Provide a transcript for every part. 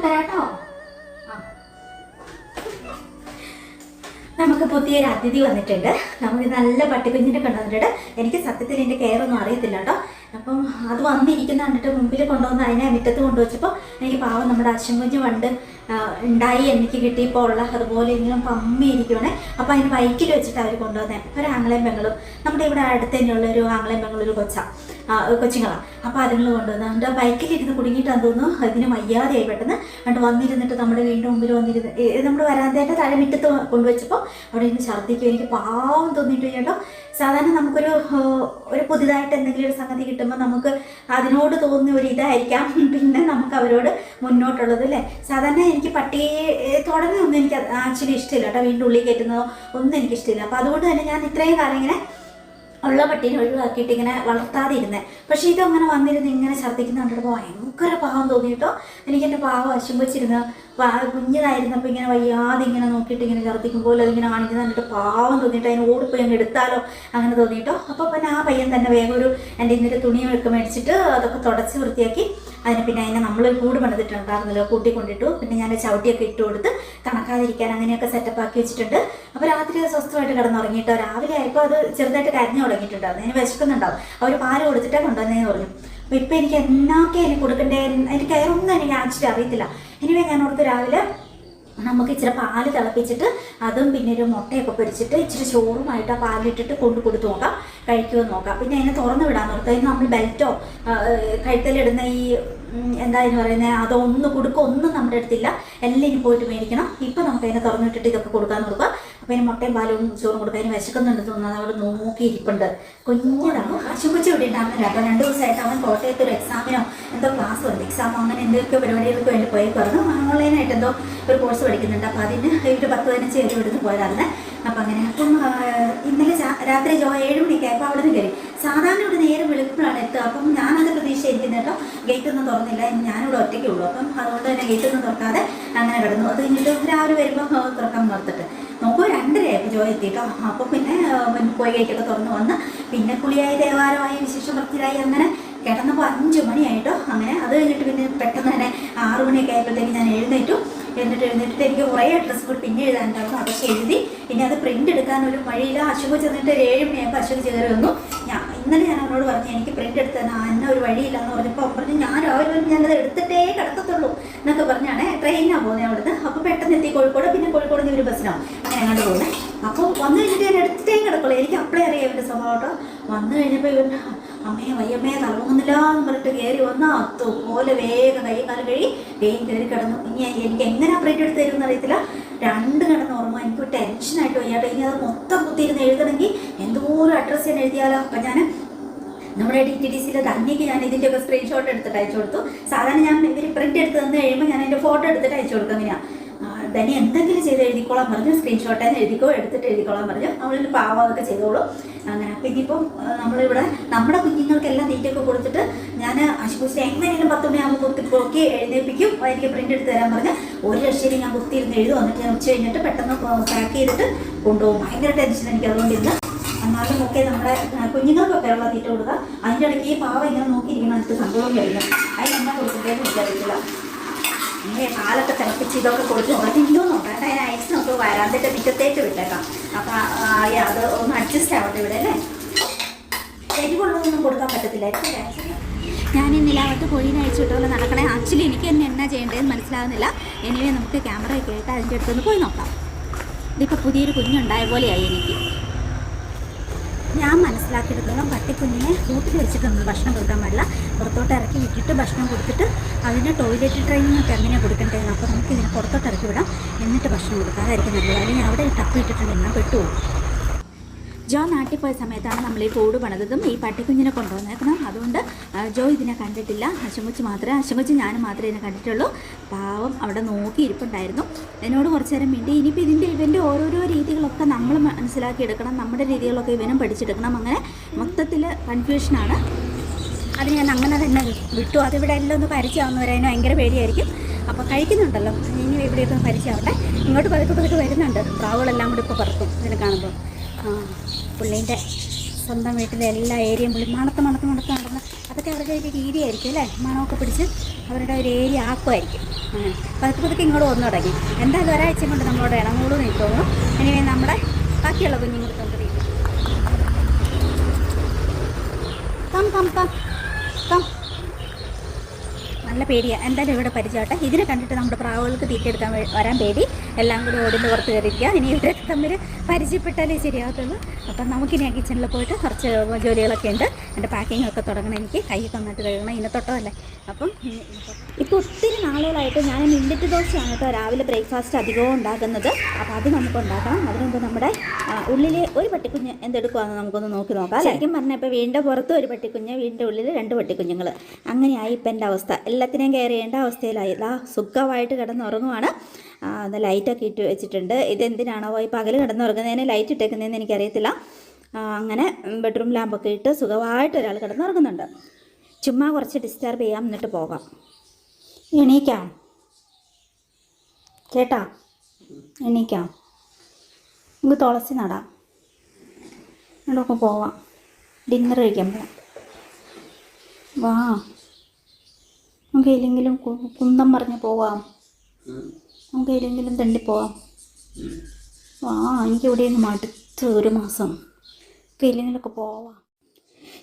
തരാട്ടോ. നമുക്ക് പുതിയൊരു അതിഥി വന്നിട്ടുണ്ട്. നമുക്ക് നല്ല പട്ടിക്കുഞ്ഞിനെ കൊണ്ടുവന്നിട്ടുണ്ട്. എനിക്ക് സത്യത്തിൽ എൻ്റെ കെയറൊന്നും അറിയത്തില്ല കേട്ടോ. അപ്പം അത് വന്നിരിക്കുന്ന കണ്ടിട്ട് മുമ്പിൽ കൊണ്ടുവന്ന് അതിനെ മുറ്റത്ത് കൊണ്ടുവച്ചപ്പോൾ എനിക്ക് പാവം നമ്മുടെ അശ്വൻകുഞ്ഞ് പണ്ട് ഉണ്ടായി എനിക്ക് കിട്ടിയപ്പോൾ ഉള്ള അതുപോലെ ഇങ്ങനെ പമ്മിയിരിക്കുവാണേ. അപ്പോൾ അതിന് ബൈക്കിൽ വെച്ചിട്ട് അവർ കൊണ്ടുവന്നേ. ഒരു ആംഗ്ലയും പെങ്ങളും നമ്മുടെ ഇവിടെ അടുത്ത് തന്നെയുള്ള ഒരു ആംഗ്ലയും പെങ്ങളൊരു കൊച്ചുങ്ങളാണ്. അപ്പോൾ അതുങ്ങൾ കൊണ്ടുവന്നു. അതുകൊണ്ട് ആ ബൈക്കിലിരുന്ന് കുടുങ്ങിയിട്ടാന്ന് തോന്നുന്നു അതിന് വയ്യാതെയായി പെട്ടെന്ന് കണ്ട് വന്നിരുന്നിട്ട് നമ്മുടെ വീടിൻ്റെ മുമ്പിൽ വന്നിരുന്ന് നമ്മുടെ വരാന്തേൻ്റെ താഴെ മുറ്റത്ത് കൊണ്ടുവച്ചപ്പോൾ അവിടെ ഇരുന്ന് ഛർദ്ദിക്കും. എനിക്ക് പാവം തോന്നിയിട്ട് കേട്ടോ. സാധാരണ നമുക്കൊരു പുതുതായിട്ട് എന്തെങ്കിലും ഒരു സംഗതി കിട്ടുമ്പോൾ നമുക്ക് അതിനോട് തോന്നുന്ന ഒരു ഇതായിരിക്കാം പിന്നെ നമുക്ക് അവരോട് മുന്നോട്ടുള്ളത് അല്ലേ. സാധാരണ എനിക്ക് പട്ടിയോടനെ ഒന്നും എനിക്ക് ആക്ച്വലി ഇഷ്ടമില്ല കേട്ടോ. വീണ്ടും ഉള്ളിൽ കയറ്റുന്നതോ ഒന്നും എനിക്കിഷ്ടമില്ല. അപ്പോൾ അതുകൊണ്ട് തന്നെ ഞാൻ ഇത്രയും കാലം ഇങ്ങനെ ഉള്ള പട്ടീനെ ഒഴിവാക്കിയിട്ട് ഇങ്ങനെ വളർത്താതെ ഇരുന്നത്. പക്ഷേ ഇതങ്ങനെ വന്നിരുന്ന് ഇങ്ങനെ ഛർദ്ദിക്കുന്ന കണ്ടിട്ട് ഭയങ്കര പാവം തോന്നിയിട്ടോ. എനിക്ക് എൻ്റെ പാവം അശുമ്പിച്ചിരുന്ന് കുഞ്ഞതായിരുന്നപ്പോൾ ഇങ്ങനെ വയ്യാതെ ഇങ്ങനെ നോക്കിയിട്ട് ഇങ്ങനെ ഛർദ്ദിക്കുമ്പോൾ അതിങ്ങനെ കാണിക്കുന്നത് കണ്ടിട്ട് പാവം തോന്നിയിട്ട് അതിന് ഓടിപ്പോയി അങ്ങ് എടുത്താലോ അങ്ങനെ തോന്നിയിട്ടോ. അപ്പോൾ പിന്നെ ആ പയ്യൻ തന്നെ വേഗം എൻ്റെ ഇന്നൊരു തുണിയൊക്കെ മേടിച്ചിട്ട് അതൊക്കെ തുടച്ച് വൃത്തിയാക്കി അതിനെ നമ്മൾ കൂട് പണിതിട്ടുണ്ടായിരുന്നല്ലോ, കൂട്ടിക്കൊണ്ടിട്ടു. പിന്നെ ഞാൻ ചവിട്ടിയൊക്കെ ഇട്ട് കൊടുത്ത് കണക്കാതിരിക്കാൻ അങ്ങനെയൊക്കെ സെറ്റപ്പ് ആക്കി വെച്ചിട്ടുണ്ട്. അപ്പോൾ രാത്രി സ്വസ്ഥമായിട്ട് കിടന്നുറങ്ങിയിട്ടോ. രാവിലെ ആയപ്പോൾ അത് ചെറുതായിട്ട് കരഞ്ഞു തുടങ്ങിയിട്ടുണ്ടായിരുന്നു. അതിന് വിശക്കുന്നുണ്ടാവും. അവർ പാല് കൊടുത്തിട്ടേ കൊണ്ടുവന്നതെന്ന് പറഞ്ഞു. അപ്പോൾ ഇപ്പോൾ എനിക്ക് എന്നൊക്കെ എനിക്ക് കൊടുക്കണ്ടേ, എനിക്ക് കയറൊന്നും എനിക്ക് ആക്ച്വലി അറിയത്തില്ല. എനിവേ ഞാൻ ഓർത്ത് രാവിലെ നമുക്ക് ഇച്ചിരി പാല് തിളപ്പിച്ചിട്ട് അതും പിന്നെ ഒരു മുട്ടയൊക്കെ പൊരിച്ചിട്ട് ഇച്ചിരി ചോറുമായിട്ട് ആ പാലിട്ടിട്ട് കൊടുത്തു നോക്കാം, കഴിക്കുമെന്ന് നോക്കാം. പിന്നെ അതിനെ തുറന്നു വിടാൻ നിർത്തും. അതിന് നമ്മൾ ബെൽറ്റോ കഴുത്തലിടുന്ന ഈ എന്താന്ന് പറയുന്നത് അതൊന്നും ഒന്നും നമ്മുടെ അടുത്തില്ല. എല്ലാം ഇനി പോയിട്ട് മേടിക്കണം. ഇപ്പം നമുക്ക് അതിനെ തുറന്നിട്ടിട്ട് ഇതൊക്കെ കൊടുക്കാമെന്ന് കൊടുക്കുക. അപ്പോൾ അതിന് മുട്ടയും പാലും ചോറും കൊടുക്കുക. അതിന് വിശക്കുന്നുണ്ട് തോന്നുന്നത് അവിടെ നോക്കിയിരിപ്പുണ്ട്. കുഞ്ഞിതാണ് അശുപുച്ച ഇവിടെ ഉണ്ടാകുന്നില്ല. അപ്പോൾ 2 ദിവസമായിട്ട് അവൻ കോട്ടയത്ത് ഒരു എക്സാമിനോ എന്തോ ക്ലാസ് വന്നു, എക്സാമോ അങ്ങനെ എന്തൊക്കെയോ പരിപാടികൾക്ക് വേണ്ടി പോയേക്കുമായിരുന്നു. ഓൺലൈനായിട്ട് എന്തോ ഒരു കോഴ്സ് പഠിക്കുന്നുണ്ട്. അപ്പോൾ അതിന് ഒരു 10-15 പേര് ഇവിടുന്ന് പോയതായിരുന്നു. അപ്പം അങ്ങനെ അപ്പം ഇന്നലെ രാത്രി 7 മണിയൊക്കെ ആയപ്പോൾ അവിടെ നിന്ന് കയറി. സാധാരണ ഇവിടെ നേരെ വെളുപ്പിലാണ് എത്തുക. അപ്പം ഞാനത് പ്രതീക്ഷയിരിക്കുന്നത് കേട്ടോ. ഗേറ്റൊന്നും തുറന്നില്ല, ഞാനിവിടെ ഒറ്റയ്ക്കേ ഉള്ളൂ. അപ്പം അതുകൊണ്ട് തന്നെ ഗേറ്റൊന്നും തുറക്കാതെ അങ്ങനെ കിടന്നു. അത് കഴിഞ്ഞിട്ട് രാവിലെ വരുമ്പോൾ തുറക്കാൻ നിർത്തിട്ട് നോക്കുമ്പോൾ 2:30 ആയപ്പോൾ ജോ എത്തി കേട്ടോ. അപ്പോൾ പിന്നെ പോയി ഗേറ്റൊക്കെ തുറന്ന് വന്ന് പിന്നെ കുളിയായി ദേവാലയമായി വിശേഷം വൃത്തിയായി അങ്ങനെ കിടന്നപ്പോൾ 5 മണിയായിട്ടോ. അങ്ങനെ അത് കഴിഞ്ഞിട്ട് പിന്നെ പെട്ടെന്ന് തന്നെ 6 മണിയൊക്കെ ആയപ്പോഴത്തേക്ക് ഞാൻ എഴുന്നേറ്റു. എഴുന്നേറ്റിട്ട് എനിക്ക് കുറേ ഡ്രസ്സ് കൂടി പിന്നെ എഴുതാനുണ്ടായിരുന്നു. അതൊക്കെ എഴുതി. പിന്നെ അത് പ്രിൻ്റ് എടുക്കാനൊരു വഴിയില്ല. അശോക് ചെന്നിട്ട് 7 മണിയായപ്പോൾ അശോക് കയറി വന്നു. ഇന്നലെ ഞാൻ അവനോട് പറഞ്ഞു എനിക്ക് പ്രിൻ്റ് എടുത്ത് തന്നെ അന്ന ഒരു വഴിയില്ല എന്ന് പറഞ്ഞപ്പോൾ പറഞ്ഞു ഞാൻ രാവിലെ ഞാനത് എടുത്തിട്ടേ കിടക്കത്തുള്ളൂ എന്നൊക്കെ പറഞ്ഞാണ്. ട്രെയിനാണ് പോകുന്നത് അവിടുന്ന്. അപ്പോൾ പെട്ടെന്ന് എത്തി കോഴിക്കോട്. പിന്നെ കോഴിക്കോട് നിന്ന് ഒരു ബസ്സിനാവും അങ്ങനെ അങ്ങോട്ട് പോകുന്നത്. അപ്പോൾ വന്നു കഴിഞ്ഞിട്ട് ഞാൻ എടുത്തിട്ടേ കിടക്കുള്ളൂ. എനിക്ക് അപ്പളേ അറിയാം ഇവൻ്റെ സ്വഭാവം കേട്ടോ. വന്നു കഴിഞ്ഞപ്പോൾ ഇവൻ അമ്മയെ വയ്യമ്മയെ തലമുന്നില്ല എന്ന് പറഞ്ഞിട്ട് കയറി വന്ന് അതുപോലെ വേഗം കൈ കാലം കഴുകി വേഗം കയറി കിടന്നു. ഇനി എനിക്ക് എങ്ങനെ പ്രിൻ്റ് എടുത്ത് തരുമെന്ന് അറിയത്തില്ല. 2 കിടന്ന് ഓർമ്മ. എനിക്ക് ടെൻഷനായിട്ട് വയ്യാട്ടോ. ഇനി അത് മൊത്തം കുത്തിയിരുന്ന് എഴുതണമെങ്കിൽ എന്തോരം അഡ്രസ്സ് ഞാൻ എഴുതിയാലോ. അപ്പം ഞാൻ നമ്മുടെ DTDCയിലെ ധന്യക്ക് ഞാൻ ഇതിൻ്റെയൊക്കെ സ്ക്രീൻഷോട്ട് എടുത്തിട്ട് അയച്ചു കൊടുത്തു. സാധാരണ ഞാൻ ഇവർ പ്രിൻ്റ് എടുത്ത് തന്നു കഴിയുമ്പോൾ ഞാൻ അതിൻ്റെ ഫോട്ടോ എടുത്തിട്ട് അയച്ചു കൊടുക്കും. അങ്ങനെയാണ് ധന്യ എന്തെങ്കിലും ചെയ്ത് എഴുതിക്കോളാൻ പറഞ്ഞു. സ്ക്രീൻഷോട്ടേന്ന് എഴുതിക്കോ, എടുത്തിട്ട് എഴുതിക്കോളാൻ പറഞ്ഞു. അവളിൽ പാവം അതൊക്കെ ചെയ്തോളൂ. അങ്ങനെ അപ്പം ഇനിയിപ്പം നമ്മളിവിടെ നമ്മുടെ കുഞ്ഞുങ്ങൾക്കെല്ലാം തീറ്റയൊക്കെ കൊടുത്തിട്ട് ഞാൻ അശുപൂശി എങ്ങനെയും 10 മണിയാകുമ്പോൾ പൊക്കി എഴുന്നേൽപ്പിക്കും. എനിക്ക് പ്രിൻ്റ് എടുത്ത് തരാൻ പറഞ്ഞ് ഒരു രക്ഷയിൽ ഞാൻ കുത്തിയിരുന്ന് എഴുതും. എന്നിട്ട് ഞാൻ ഉച്ച കഴിഞ്ഞിട്ട് പെട്ടെന്ന് പാക്ക് ചെയ്തിട്ട് കൊണ്ടുപോകും. ഭയങ്കര ടെൻഷൻ എനിക്ക് അതുകൊണ്ടിരുന്ന്. എന്നാലും ഒക്കെ നമ്മുടെ കുഞ്ഞുങ്ങൾക്കൊക്കെ ഉള്ള തീറ്റ കൊടുക്കുക. അതിൻ്റെ ഇടയ്ക്ക് ഈ പാവ ഇങ്ങനെ നോക്കിയിരിക്കണം. എനിക്ക് സംഭവം കഴിഞ്ഞു. അതിനെന്താ കൊടുത്തിട്ടേന്ന് എനിക്കറിയില്ല. ഇങ്ങനെ പാലൊക്കെ തിളപ്പിച്ച് ഇതൊക്കെ കൊടുത്ത് നോക്കിയോ നോക്കാം. അതിന് ഐസ് നമുക്ക് വരാന്തിൻ്റെ മിറ്റത്തേക്ക് വിട്ടേക്കാം. അപ്പം അത് ഒന്ന് അഡ്ജസ്റ്റ് ആവട്ടെ ഇവിടെ അല്ലേ. എരിവുള്ളതൊന്നും കൊടുക്കാൻ പറ്റത്തില്ലായിരിക്കും. ഞാൻ ഇന്നില്ലാവത്ത് കോഴീനെ അയച്ചിട്ടുള്ള നടക്കണേ. ആക്ച്വലി എനിക്ക് തന്നെ എന്നാ ചെയ്യേണ്ടതെന്ന് മനസ്സിലാവുന്നില്ല. എനിവേ നമുക്ക് ക്യാമറയൊക്കെ ആയിട്ട് അതിൻ്റെ അടുത്തൊന്ന് പോയി നോക്കാം. ഇതിപ്പോൾ പുതിയൊരു കുഞ്ഞുണ്ടായ പോലെയായി എനിക്ക്. ഞാൻ മനസ്സിലാക്കിയെടുത്തോളം പട്ടിക്കുഞ്ഞിനെ കൂട്ടിൽ വെച്ചിട്ട് നമ്മൾ ഭക്ഷണം കൊടുക്കാൻ പാടില്ല. പുറത്തോട്ട് ഇറക്കി വിട്ടിട്ട് ഭക്ഷണം കൊടുത്തിട്ട് അതിന് ടോയ്ലറ്റ് ട്രെയിനിങ് ഒക്കെ എങ്ങനെ കൊടുക്കേണ്ടതെന്ന്. അപ്പോൾ നമുക്ക് ഇതിനെ പുറത്തോട്ട് ഇറക്കി വിടാം. എന്നിട്ട് ഭക്ഷണം കൊടുക്കാതായിരിക്കും നല്ലത്. അല്ലെങ്കിൽ അവിടെ ടപ്പ് ഇട്ടിട്ടുണ്ട് ഞാൻ പെട്ടുപോകും. ജോ നാട്ടിൽ പോയ സമയത്താണ് നമ്മൾ ഈ കൂട് പണിതതും ഈ പട്ടിക്കുഞ്ഞിനെ കൊണ്ടുവന്നേക്കണം. അതുകൊണ്ട് ജോ ഇതിനെ കണ്ടിട്ടില്ല. അശുകൊച്ച് ഞാനും മാത്രമേ ഇതിനെ കണ്ടിട്ടുള്ളൂ. പാവം അവിടെ നോക്കി ഇരിപ്പുണ്ടായിരുന്നു. എന്നോട് കുറച്ച് നേരം വേണ്ടി ഇനിയിപ്പോൾ ഇവൻ്റെ ഓരോരോ രീതികളൊക്കെ നമ്മൾ മനസ്സിലാക്കിയെടുക്കണം. നമ്മുടെ രീതികളൊക്കെ ഇവനും പഠിച്ചെടുക്കണം. അങ്ങനെ മൊത്തത്തിൽ കൺഫ്യൂഷനാണ്. അത് ഞാൻ അങ്ങനെ തന്നെ വിട്ടു. അതിവിടെ എല്ലാം ഒന്ന് പരിചയമാവുന്നവരെ അതിന് ഭയങ്കര പേടിയായിരിക്കും. അപ്പോൾ കഴിക്കുന്നുണ്ടല്ലോ, ഇനി ഇവിടെയൊക്കെ പരിചയമാവട്ടെ. ഇങ്ങോട്ട് പതുക്കെ വരുന്നുണ്ട്. പ്രാവുകളെല്ലാം കൂടി ഇപ്പോൾ പറക്കും ഇതിനെ കാണുമ്പോൾ. പുള്ളീൻ്റെ സ്വന്തം വീട്ടിലെ എല്ലാ ഏരിയയും പുള്ളി മണത്ത് നടന്ന് അതൊക്കെ അവരുടെ ഒരു രീതിയായിരിക്കും അല്ലേ. മണമൊക്കെ പിടിച്ച് അവരുടെ ഒരു ഏരിയ ആക്കുമായിരിക്കും. പതുക്കെ പതുക്കെ ഇങ്ങോട്ട് വന്നു തുടങ്ങി. എന്തായാലും ഒരാഴ്ച കൊണ്ട് നമ്മളോട് ഇണങ്ങോട് നിൽക്കുന്നു. ഇനി നമ്മുടെ ബാക്കിയുള്ള കുഞ്ഞുങ്ങൾ കൊണ്ട് കം കം കം കം. നല്ല പേടിയാണ്. എന്തായാലും ഇവിടെ പരിചയട്ടെ. ഇതിനെ കണ്ടിട്ട് നമ്മുടെ പ്രാവുകൾക്ക് തീറ്റെടുക്കാൻ വരാൻ പേടി. എല്ലാം കൂടി ഓടിൻ്റെ പുറത്ത് കയറിയിരിക്കുക. ഇനി ഇവിടെ തമ്മിൽ പരിചയപ്പെട്ടാലേ ശരിയാകത്തുള്ളൂ. അപ്പം നമുക്കിനി ആ കിച്ചണിൽ പോയിട്ട് കുറച്ച് ജോലികളൊക്കെ ഉണ്ട്. എൻ്റെ പാക്കിംഗ് ഒക്കെ തുടങ്ങണം. എനിക്ക് കൈയൊക്കെ നന്നായിട്ട് കഴുകണം. ഇന്നത്തൊട്ടമല്ലേ. അപ്പം ഇപ്പോൾ ഒത്തിരി നാളുകളായിട്ട് ഞാൻ മില്ലറ്റ് ദോശയാണ് കേട്ടോ രാവിലെ ബ്രേക്ക്ഫാസ്റ്റ് അധികവും ഉണ്ടാക്കുന്നത്. അപ്പോൾ അത് നമുക്ക് ഉണ്ടാക്കണം. അതിനുമുമ്പ് നമ്മുടെ ഉള്ളിൽ ഒരു പട്ടിക്കുഞ്ഞ് എന്തെടുക്കുവാന്ന് നമുക്കൊന്ന് നോക്കി നോക്കാം. ശരിക്കും പറഞ്ഞാൽ ഇപ്പോൾ വീടിൻ്റെ പുറത്ത് ഒരു പട്ടിക്കുഞ്ഞ്, വീടിൻ്റെ ഉള്ളിൽ 2 പട്ടിക്കുഞ്ഞുങ്ങൾ. അങ്ങനെയായി ഇപ്പം എൻ്റെ അവസ്ഥ. എല്ലാത്തിനെയും കെയർ ചെയ്യേണ്ട അവസ്ഥയിലായി. സുഖമായിട്ട് കിടന്നുറങ്ങുവാണ്. ലൈറ്റൊക്കെ ഇട്ട് വെച്ചിട്ടുണ്ട്. ഇതെന്തിനാണോ ഈ പകൽ കിടന്നുറങ്ങുന്നതിന് ലൈറ്റ് ഇട്ടേക്കുന്നതെന്ന് എനിക്കറിയത്തില്ല. അങ്ങനെ ബെഡ്റൂം ലാമ്പൊക്കെ ഇട്ട് സുഖമായിട്ട് ഒരാൾ കിടന്നുറങ്ങുന്നുണ്ട്. ചുമ്മാ കുറച്ച് ഡിസ്റ്റർബ് ചെയ്യാം, എന്നിട്ട് പോകാം. എണീക്കാം ചേട്ടാ, എണീക്കാം. നമുക്ക് തുളസി നടാം. ഇവിടെയൊക്കെ പോവാം. ഡിന്നർ കഴിക്കാൻ പോവാം. വാ, നമുക്ക് ഇല്ലെങ്കിലും കുന്തം പറഞ്ഞ് പോവാം. നമുക്ക് ഇല്ലെങ്കിലും തണ്ടിപ്പോവാം. വാ, എനിക്ക് ഇവിടെ നിന്ന് മടുത്ത് ഒരു മാസം. നമുക്ക് ഇല്ലെങ്കിലൊക്കെ പോവാം.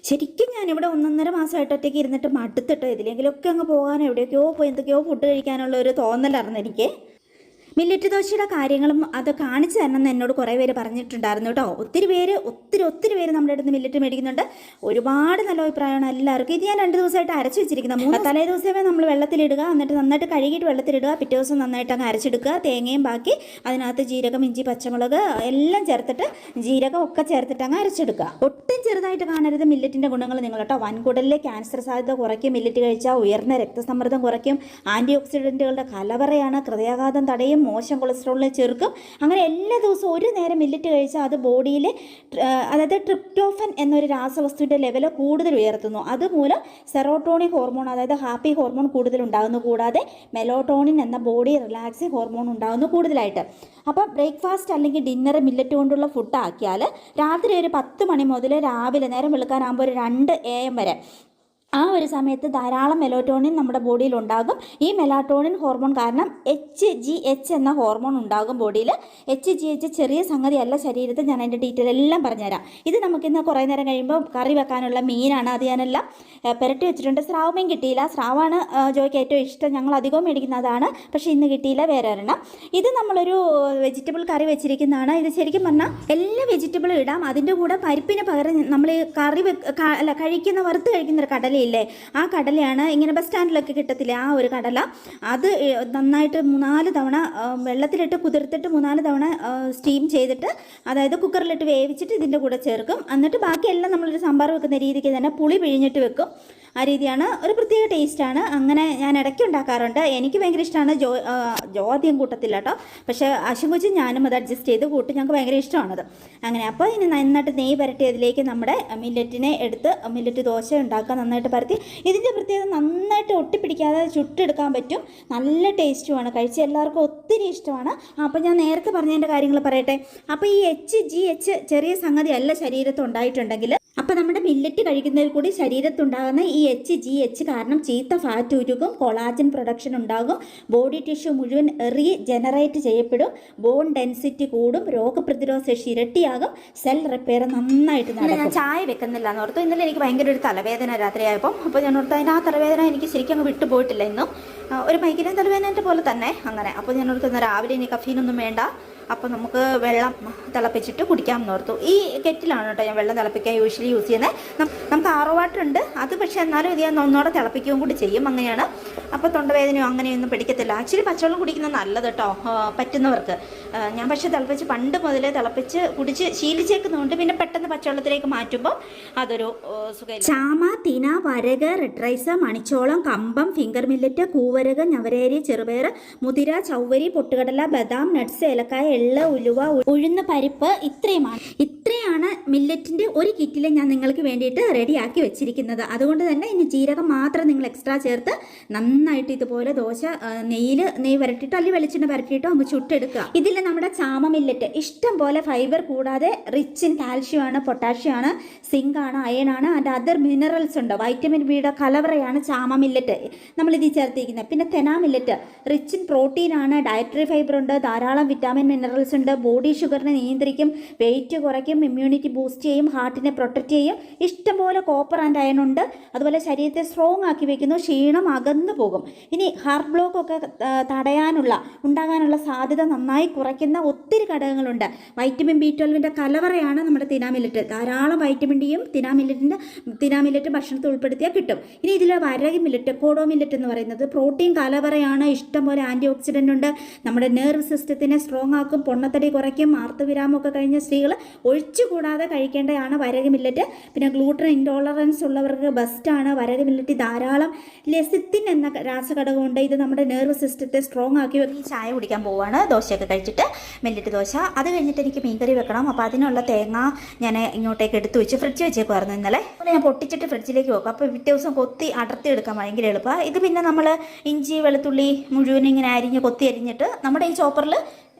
ശരിക്കും ഞാനിവിടെ 1.5 മാസമായിട്ട് ഒറ്റയ്ക്ക് ഇരുന്നിട്ട് മടുത്തിട്ടോ. ഇതിലെങ്കിലൊക്കെ അങ്ങ് പോകാൻ എവിടെയൊക്കെയോ പോയി എന്തൊക്കെയോ ഫുഡ് കഴിക്കാനുള്ള ഒരു തോന്നലായിരുന്നു എനിക്ക്. മില്ലറ്റ് ദോശയുടെ കാര്യങ്ങളും അത് കാണിച്ചു തരണമെന്ന് എന്നോട് കുറേ പേര് പറഞ്ഞിട്ടുണ്ടായിരുന്നു കേട്ടോ. ഒത്തിരി പേര് നമ്മുടെ അടുത്ത് മില്ലറ്റ് മേടിക്കുന്നുണ്ട്. ഒരുപാട് നല്ല അഭിപ്രായമാണ് എല്ലാവർക്കും. ഇത് ഞാൻ 2 ദിവസമായിട്ട് അരച്ച് വെച്ചിരിക്കുന്നത്. തലേ ദിവസമേ നമ്മൾ വെള്ളത്തിലിടുക, എന്നിട്ട് നന്നായിട്ട് കഴുകിയിട്ട് വെള്ളത്തിലിടുക. പിറ്റേ ദിവസം നന്നായിട്ട് അങ്ങ് അരച്ചെടുക്കുക. തേങ്ങയും ബാക്കി അതിനകത്ത് ജീരകം, ഇഞ്ചി, പച്ചമുളക് എല്ലാം ചേർത്തിട്ട്, ജീരകം ഒക്കെ ചേർത്തിട്ട് അങ്ങ് അരച്ചെടുക്കുക. ഒട്ടും ചെറുതായിട്ട് കാണരുത് മില്ലറ്റിൻ്റെ ഗുണങ്ങൾ നിങ്ങൾ കേട്ടോ. വൻകുടലിലെ ക്യാൻസർ സാധ്യത കുറയ്ക്കും മില്ലറ്റ് കഴിച്ചാൽ. ഉയർന്ന രക്തസമ്മർദ്ദം കുറയ്ക്കും. ആൻറ്റി ഓക്സിഡൻറ്റുകളുടെ കലവറയാണ്. ഹൃദയാഘാതം തടയും. മോശം കൊളസ്ട്രോളിനെ ചെറുക്കും. അങ്ങനെ എല്ലാ ദിവസവും ഒരു നേരം മില്ലറ്റ് കഴിച്ചാൽ അത് ബോഡിയിൽ അതായത് ട്രിപ്റ്റോഫൻ എന്നൊരു രാസവസ്തുവിൻ്റെ ലെവൽ കൂടുതൽ ഉയർത്തുന്നു. അതുമൂലം സെറോട്ടോണിൻ ഹോർമോൺ, അതായത് ഹാപ്പി ഹോർമോൺ കൂടുതൽ ഉണ്ടാകുന്നു. കൂടാതെ മെലോട്ടോണിൻ എന്ന ബോഡി റിലാക്സിങ് ഹോർമോൺ ഉണ്ടാകുന്നു കൂടുതലായിട്ട്. അപ്പോൾ ബ്രേക്ക്ഫാസ്റ്റ് അല്ലെങ്കിൽ ഡിന്നർ മില്ലറ്റ് കൊണ്ടുള്ള ഫുഡ് ആക്കിയാൽ രാത്രി ഒരു 10 മണി മുതൽ രാവിലെ നേരം വെളുക്കാനാകുമ്പോൾ ഒരു 2 AM വരെ ആ ഒരു സമയത്ത് ധാരാളം മെലോട്ടോണിൻ നമ്മുടെ ബോഡിയിൽ ഉണ്ടാകും. ഈ മെലാട്ടോണിൻ ഹോർമോൺ കാരണം HGH എന്ന ഹോർമോൺ ഉണ്ടാകും ബോഡിയിൽ. HGH ചെറിയ സംഗതിയല്ല ശരീരത്തിൽ. ഞാൻ അതിൻ്റെ ഡീറ്റെയിൽ എല്ലാം പറഞ്ഞുതരാം. ഇത് നമുക്കിന്ന് കുറേ നേരം കഴിയുമ്പോൾ കറി വെക്കാനുള്ള മീനാണ്. അത് ഞാനെല്ലാം പുരട്ടി വെച്ചിട്ടുണ്ട്. സ്രാവ് മീൻ കിട്ടിയില്ല. സ്രാവാണ് ജോയ്ക്ക് ഏറ്റവും ഇഷ്ടം. ഞങ്ങൾ അധികവും മേടിക്കുന്നതാണ്. പക്ഷേ ഇന്ന് കിട്ടിയില്ല, വേറെ ഒരെണ്ണം. ഇത് നമ്മളൊരു വെജിറ്റബിൾ കറി വെച്ചിരിക്കുന്നതാണ്. ഇത് ശരിക്കും പറഞ്ഞാൽ എല്ലാ വെജിറ്റബിളും ഇടാം. അതിൻ്റെ കൂടെ പരിപ്പിന് പകരം നമ്മൾ കറി കഴിക്കുന്ന വറുത്ത് കഴിക്കുന്നൊരു കടല ഇല്ലേ, ആ കടലയാണ്. ഇങ്ങനെ ബസ് സ്റ്റാൻഡിലൊക്കെ കിട്ടത്തില്ലേ, ആ ഒരു കടല. അത് നന്നായിട്ട് 3-4 തവണ വെള്ളത്തിലിട്ട് കുതിർത്തിട്ട് 3-4 തവണ സ്റ്റീം ചെയ്തിട്ട്, അതായത് കുക്കറിലിട്ട് വേവിച്ചിട്ട് ഇതിൻ്റെ കൂടെ ചേർക്കും. എന്നിട്ട് ബാക്കിയെല്ലാം നമ്മളൊരു സാമ്പാർ വെക്കുന്ന രീതിക്ക് തന്നെ പുളി പിഴിഞ്ഞിട്ട് വെക്കും. ആ രീതിയാണ്. ഒരു പ്രത്യേക ടേസ്റ്റാണ്. അങ്ങനെ ഞാൻ ഇടയ്ക്ക് ഉണ്ടാക്കാറുണ്ട്. എനിക്ക് ഭയങ്കര ഇഷ്ടമാണ്. ജോ അധികം കൂട്ടത്തില്ല കേട്ടോ. പക്ഷേ അശ്വൻ ഞാനും അത് അഡ്ജസ്റ്റ് ചെയ്ത് കൂട്ടി. ഞങ്ങൾക്ക് ഭയങ്കര ഇഷ്ടമാണത്. അങ്ങനെ അപ്പോൾ ഇനി നന്നായിട്ട് നെയ്യ് പരട്ടി അതിലേക്ക് നമ്മുടെ മില്ലറ്റിനെ എടുത്ത് മില്ലറ്റ് ദോശ ഉണ്ടാക്കുക. നന്നായിട്ട് പരത്തി. ഇതിൻ്റെ പ്രത്യേകത നന്നായിട്ട് ഒട്ടിപ്പിടിക്കാതെ ചുട്ടെടുക്കാൻ പറ്റും. നല്ല ടേസ്റ്റുമാണ്. കഴിച്ച എല്ലാവർക്കും ഒത്തിരി ഇഷ്ടമാണ്. അപ്പോൾ ഞാൻ നേരത്തെ പറഞ്ഞതിൻ്റെ കാര്യങ്ങൾ പറയട്ടെ. അപ്പോൾ ഈ HGH ചെറിയ സംഗതി അല്ല ശരീരത്ത് ഉണ്ടായിട്ടുണ്ടെങ്കിൽ, അപ്പോൾ നമ്മുടെ മില്ലറ്റ് കഴിക്കുന്നതിൽ കൂടി ശരീരത്തുണ്ടാകുന്ന ഈ HGH കാരണം ചീത്ത ഫാറ്റ് ഉരുകും, കൊളാജൻ പ്രൊഡക്ഷൻ ഉണ്ടാകും, ബോഡി ടിഷ്യൂ മുഴുവൻ റീജനറേറ്റ് ചെയ്യപ്പെടും, ബോൺ ഡെൻസിറ്റി കൂടും, രോഗപ്രതിരോധ ശേഷി ഇരട്ടിയാകും, സെൽ റിപ്പയർ നന്നായിട്ട് നടക്കും. ഞാൻ ചായ വെക്കുന്നില്ല എന്ന് ഓർത്തു. ഇന്നലെ എനിക്ക് ഭയങ്കര ഒരു തലവേദന രാത്രിയായപ്പോൾ. അപ്പോൾ ഞാൻ ഓർത്ത് അതിന് ആ തലവേദന എനിക്ക് ശരിക്കും അങ്ങ് വിട്ടുപോയിട്ടില്ല. ഇന്നും ഒരു മൈഗ്രൈൻ തലവേദനേൻ്റെ പോലെ തന്നെ അങ്ങനെ. അപ്പോൾ ഞാൻ ഓർത്ത് രാവിലെ ഇനി കഫീനൊന്നും വേണ്ട, അപ്പോൾ നമുക്ക് വെള്ളം തിളപ്പിച്ചിട്ട് കുടിക്കാമെന്ന് ഓർത്തു. ഈ കെറ്റിലാണ് കേട്ടോ ഞാൻ വെള്ളം തിളപ്പിക്കാൻ യൂഷ്വലി യൂസ് ചെയ്യുന്നത്. നമുക്ക് ആറോ വാട്ടർ ഉണ്ട് അത്, പക്ഷേ എന്നാലും ഇത് ഞാൻ ഒന്നോടെ തിളപ്പിക്കുകയും കൂടി ചെയ്യും. അങ്ങനെയാണ്. അപ്പോൾ തൊണ്ടവേദനയോ അങ്ങനെയൊന്നും പിടിക്കത്തില്ല. ആക്ച്വലി പച്ചവെള്ളം കുടിക്കുന്നത് നല്ലത് കേട്ടോ പറ്റുന്നവർക്ക്. ഞാൻ പക്ഷേ തിളപ്പിച്ച് പണ്ട് മുതലേ തിളപ്പിച്ച് കുടിച്ച് ശീലിച്ചേക്കുന്നതുകൊണ്ട് പിന്നെ പെട്ടെന്ന് പച്ചവെള്ളത്തിലേക്ക് മാറ്റുമ്പോൾ അതൊരു സുഖമില്ല. ചാമ, തിന, വരക്, റെഡ് റൈസ്, മണിച്ചോളം, കമ്പം, ഫിംഗർ മില്ലറ്റ്, കൂവരക്, ഞവരേരി, ചെറുപയർ, മുതിര, ചൗവരി, പൊട്ടുകടല, ബദാം, നട്ട്സ്, ഏലക്കായ, എള്ള്, ഉലുവ, ഉഴുന്ന് പരിപ്പ് ഇത്രയാണ് മില്ലറ്റിൻ്റെ ഒരു കിറ്റിൽ ഞാൻ നിങ്ങൾക്ക് വേണ്ടിയിട്ട് റെഡിയാക്കി വെച്ചിരിക്കുന്നത്. അതുകൊണ്ട് തന്നെ ഇനി ജീരകം മാത്രം നിങ്ങൾ എക്സ്ട്രാ ചേർത്ത് നന്നായിട്ട് ഇതുപോലെ ദോശ നെയ്യ് വരട്ടിയിട്ടോ അല്ലെങ്കിൽ വെളിച്ചെണ്ണ വരട്ടിയിട്ടോ നമുക്ക് ചുട്ടെടുക്കുക. ഇതിൽ നമ്മുടെ ചാമ മില്ലറ്റ് ഇഷ്ടം പോലെ ഫൈബർ കൂടാതെ റിച്ച് ഇൻ കാൽഷ്യം ആണ്, പൊട്ടാഷ്യം ആണ്, സിങ്ക് ആണ്, അയൺ ആണ്, ആൻഡ് അതർ മിനറൽസ് ഉണ്ട്. വൈറ്റമിൻ ബിയുടെ കലവറയാണ് ചാമ മില്ലറ്റ് നമ്മളിതിൽ ചേർത്തിരിക്കുന്നത്. പിന്നെ തെന മില്ലറ്റ് റിച്ച് ഇൻ പ്രോട്ടീൻ ആണ്, ഡയറ്ററി ഫൈബർ ഉണ്ട്, ധാരാളം വിറ്റാമിൻ മിനറൽസ് ഉണ്ട്, ബോഡി ഷുഗറിനെ നിയന്ത്രിക്കും, വെയിറ്റ് കുറയ്ക്കും, ഇമ്മ്യൂണിറ്റി ബൂസ്റ്റ് ചെയ്യും, ഹാർട്ടിനെ പ്രൊട്ടക്റ്റ് ചെയ്യും, ഇഷ്ടംപോലെ കോപ്പർ ആൻഡ് അയൺ ഉണ്ട്. അതുപോലെ ശരീരത്തെ സ്ട്രോങ് ആക്കി വെക്കുന്നു, ക്ഷീണം അകന്നു പോകും. ഇനി ഹാർട്ട് ബ്ലോക്ക് ഒക്കെ ഉണ്ടാകാനുള്ള സാധ്യത നന്നായി കുറയ്ക്കുന്ന ഒത്തിരി ഘടകങ്ങളുണ്ട്. വൈറ്റമിൻ B12 കലവറയാണ് നമ്മുടെ തിന മില്ലറ്റ്. ധാരാളം വൈറ്റമിൻ ഡിയും തിന മില്ലറ്റ് ഭക്ഷണത്തിൽ ഉൾപ്പെടുത്തിയാൽ കിട്ടും. ഇനി ഇതിൽ വരകി മില്ലറ്റ്, കോഡോ മില്ലറ്റ് എന്ന് പറയുന്നത് പ്രോട്ടീൻ കലവറയാണ്. ഇഷ്ടംപോലെ ആൻറ്റി ഓക്സിഡൻ്റ് ഉണ്ട്, നമ്മുടെ നെർവ് സിസ്റ്റത്തിനെ സ്ട്രോങ് ആക്കും, പൊണ്ണത്തടി കുറയ്ക്കും. ആർത്തവിരാമമൊക്കെ കഴിഞ്ഞ സ്ത്രീകൾ ഒഴിച്ചുകൂടാതെ കഴിക്കേണ്ടതാണ് വരകി മില്ലറ്റ്. പിന്നെ ഗ്ലൂട്ടൻ ഇൻടോളറൻസ് ഉള്ളവർക്ക് ബെസ്റ്റാണ് വരകി മില്ലറ്റ്. ധാരാളം ലെസിത്തിൻ എന്ന രാസഘടകമുണ്ട്. ഇത് നമ്മുടെ നെർവ് സിസ്റ്റത്തെ സ്ട്രോങ് ആക്കി വെക്കും. ചായ കുടിക്കാൻ പോവുകയാണ്, ദോശയൊക്കെ കഴിച്ചിട്ട് മില്ലറ്റ് ദോശ. അത് കഴിഞ്ഞിട്ട് എനിക്ക് മീൻകറി വെക്കണം. അപ്പോൾ അതിനുള്ള തേങ്ങ ഞാൻ ഇങ്ങോട്ടേക്ക് എടുത്തു വെച്ച് ഫ്രിഡ്ജ് വെച്ചേക്കുമായിരുന്നു ഇന്നലെ. അപ്പോൾ ഞാൻ പൊട്ടിച്ചിട്ട് ഫ്രിഡ്ജിലേക്ക് വെക്കും. അപ്പോൾ പിറ്റേ ദിവസം കൊത്തി അടർത്തി എടുക്കാൻ ഭയങ്കര എളുപ്പമാണ്. ഇത് പിന്നെ നമ്മൾ ഇഞ്ചി വെളുത്തുള്ളി മുഴുവൻ ഇങ്ങനെ കൊത്തി അരിഞ്ഞിട്ട് നമ്മുടെ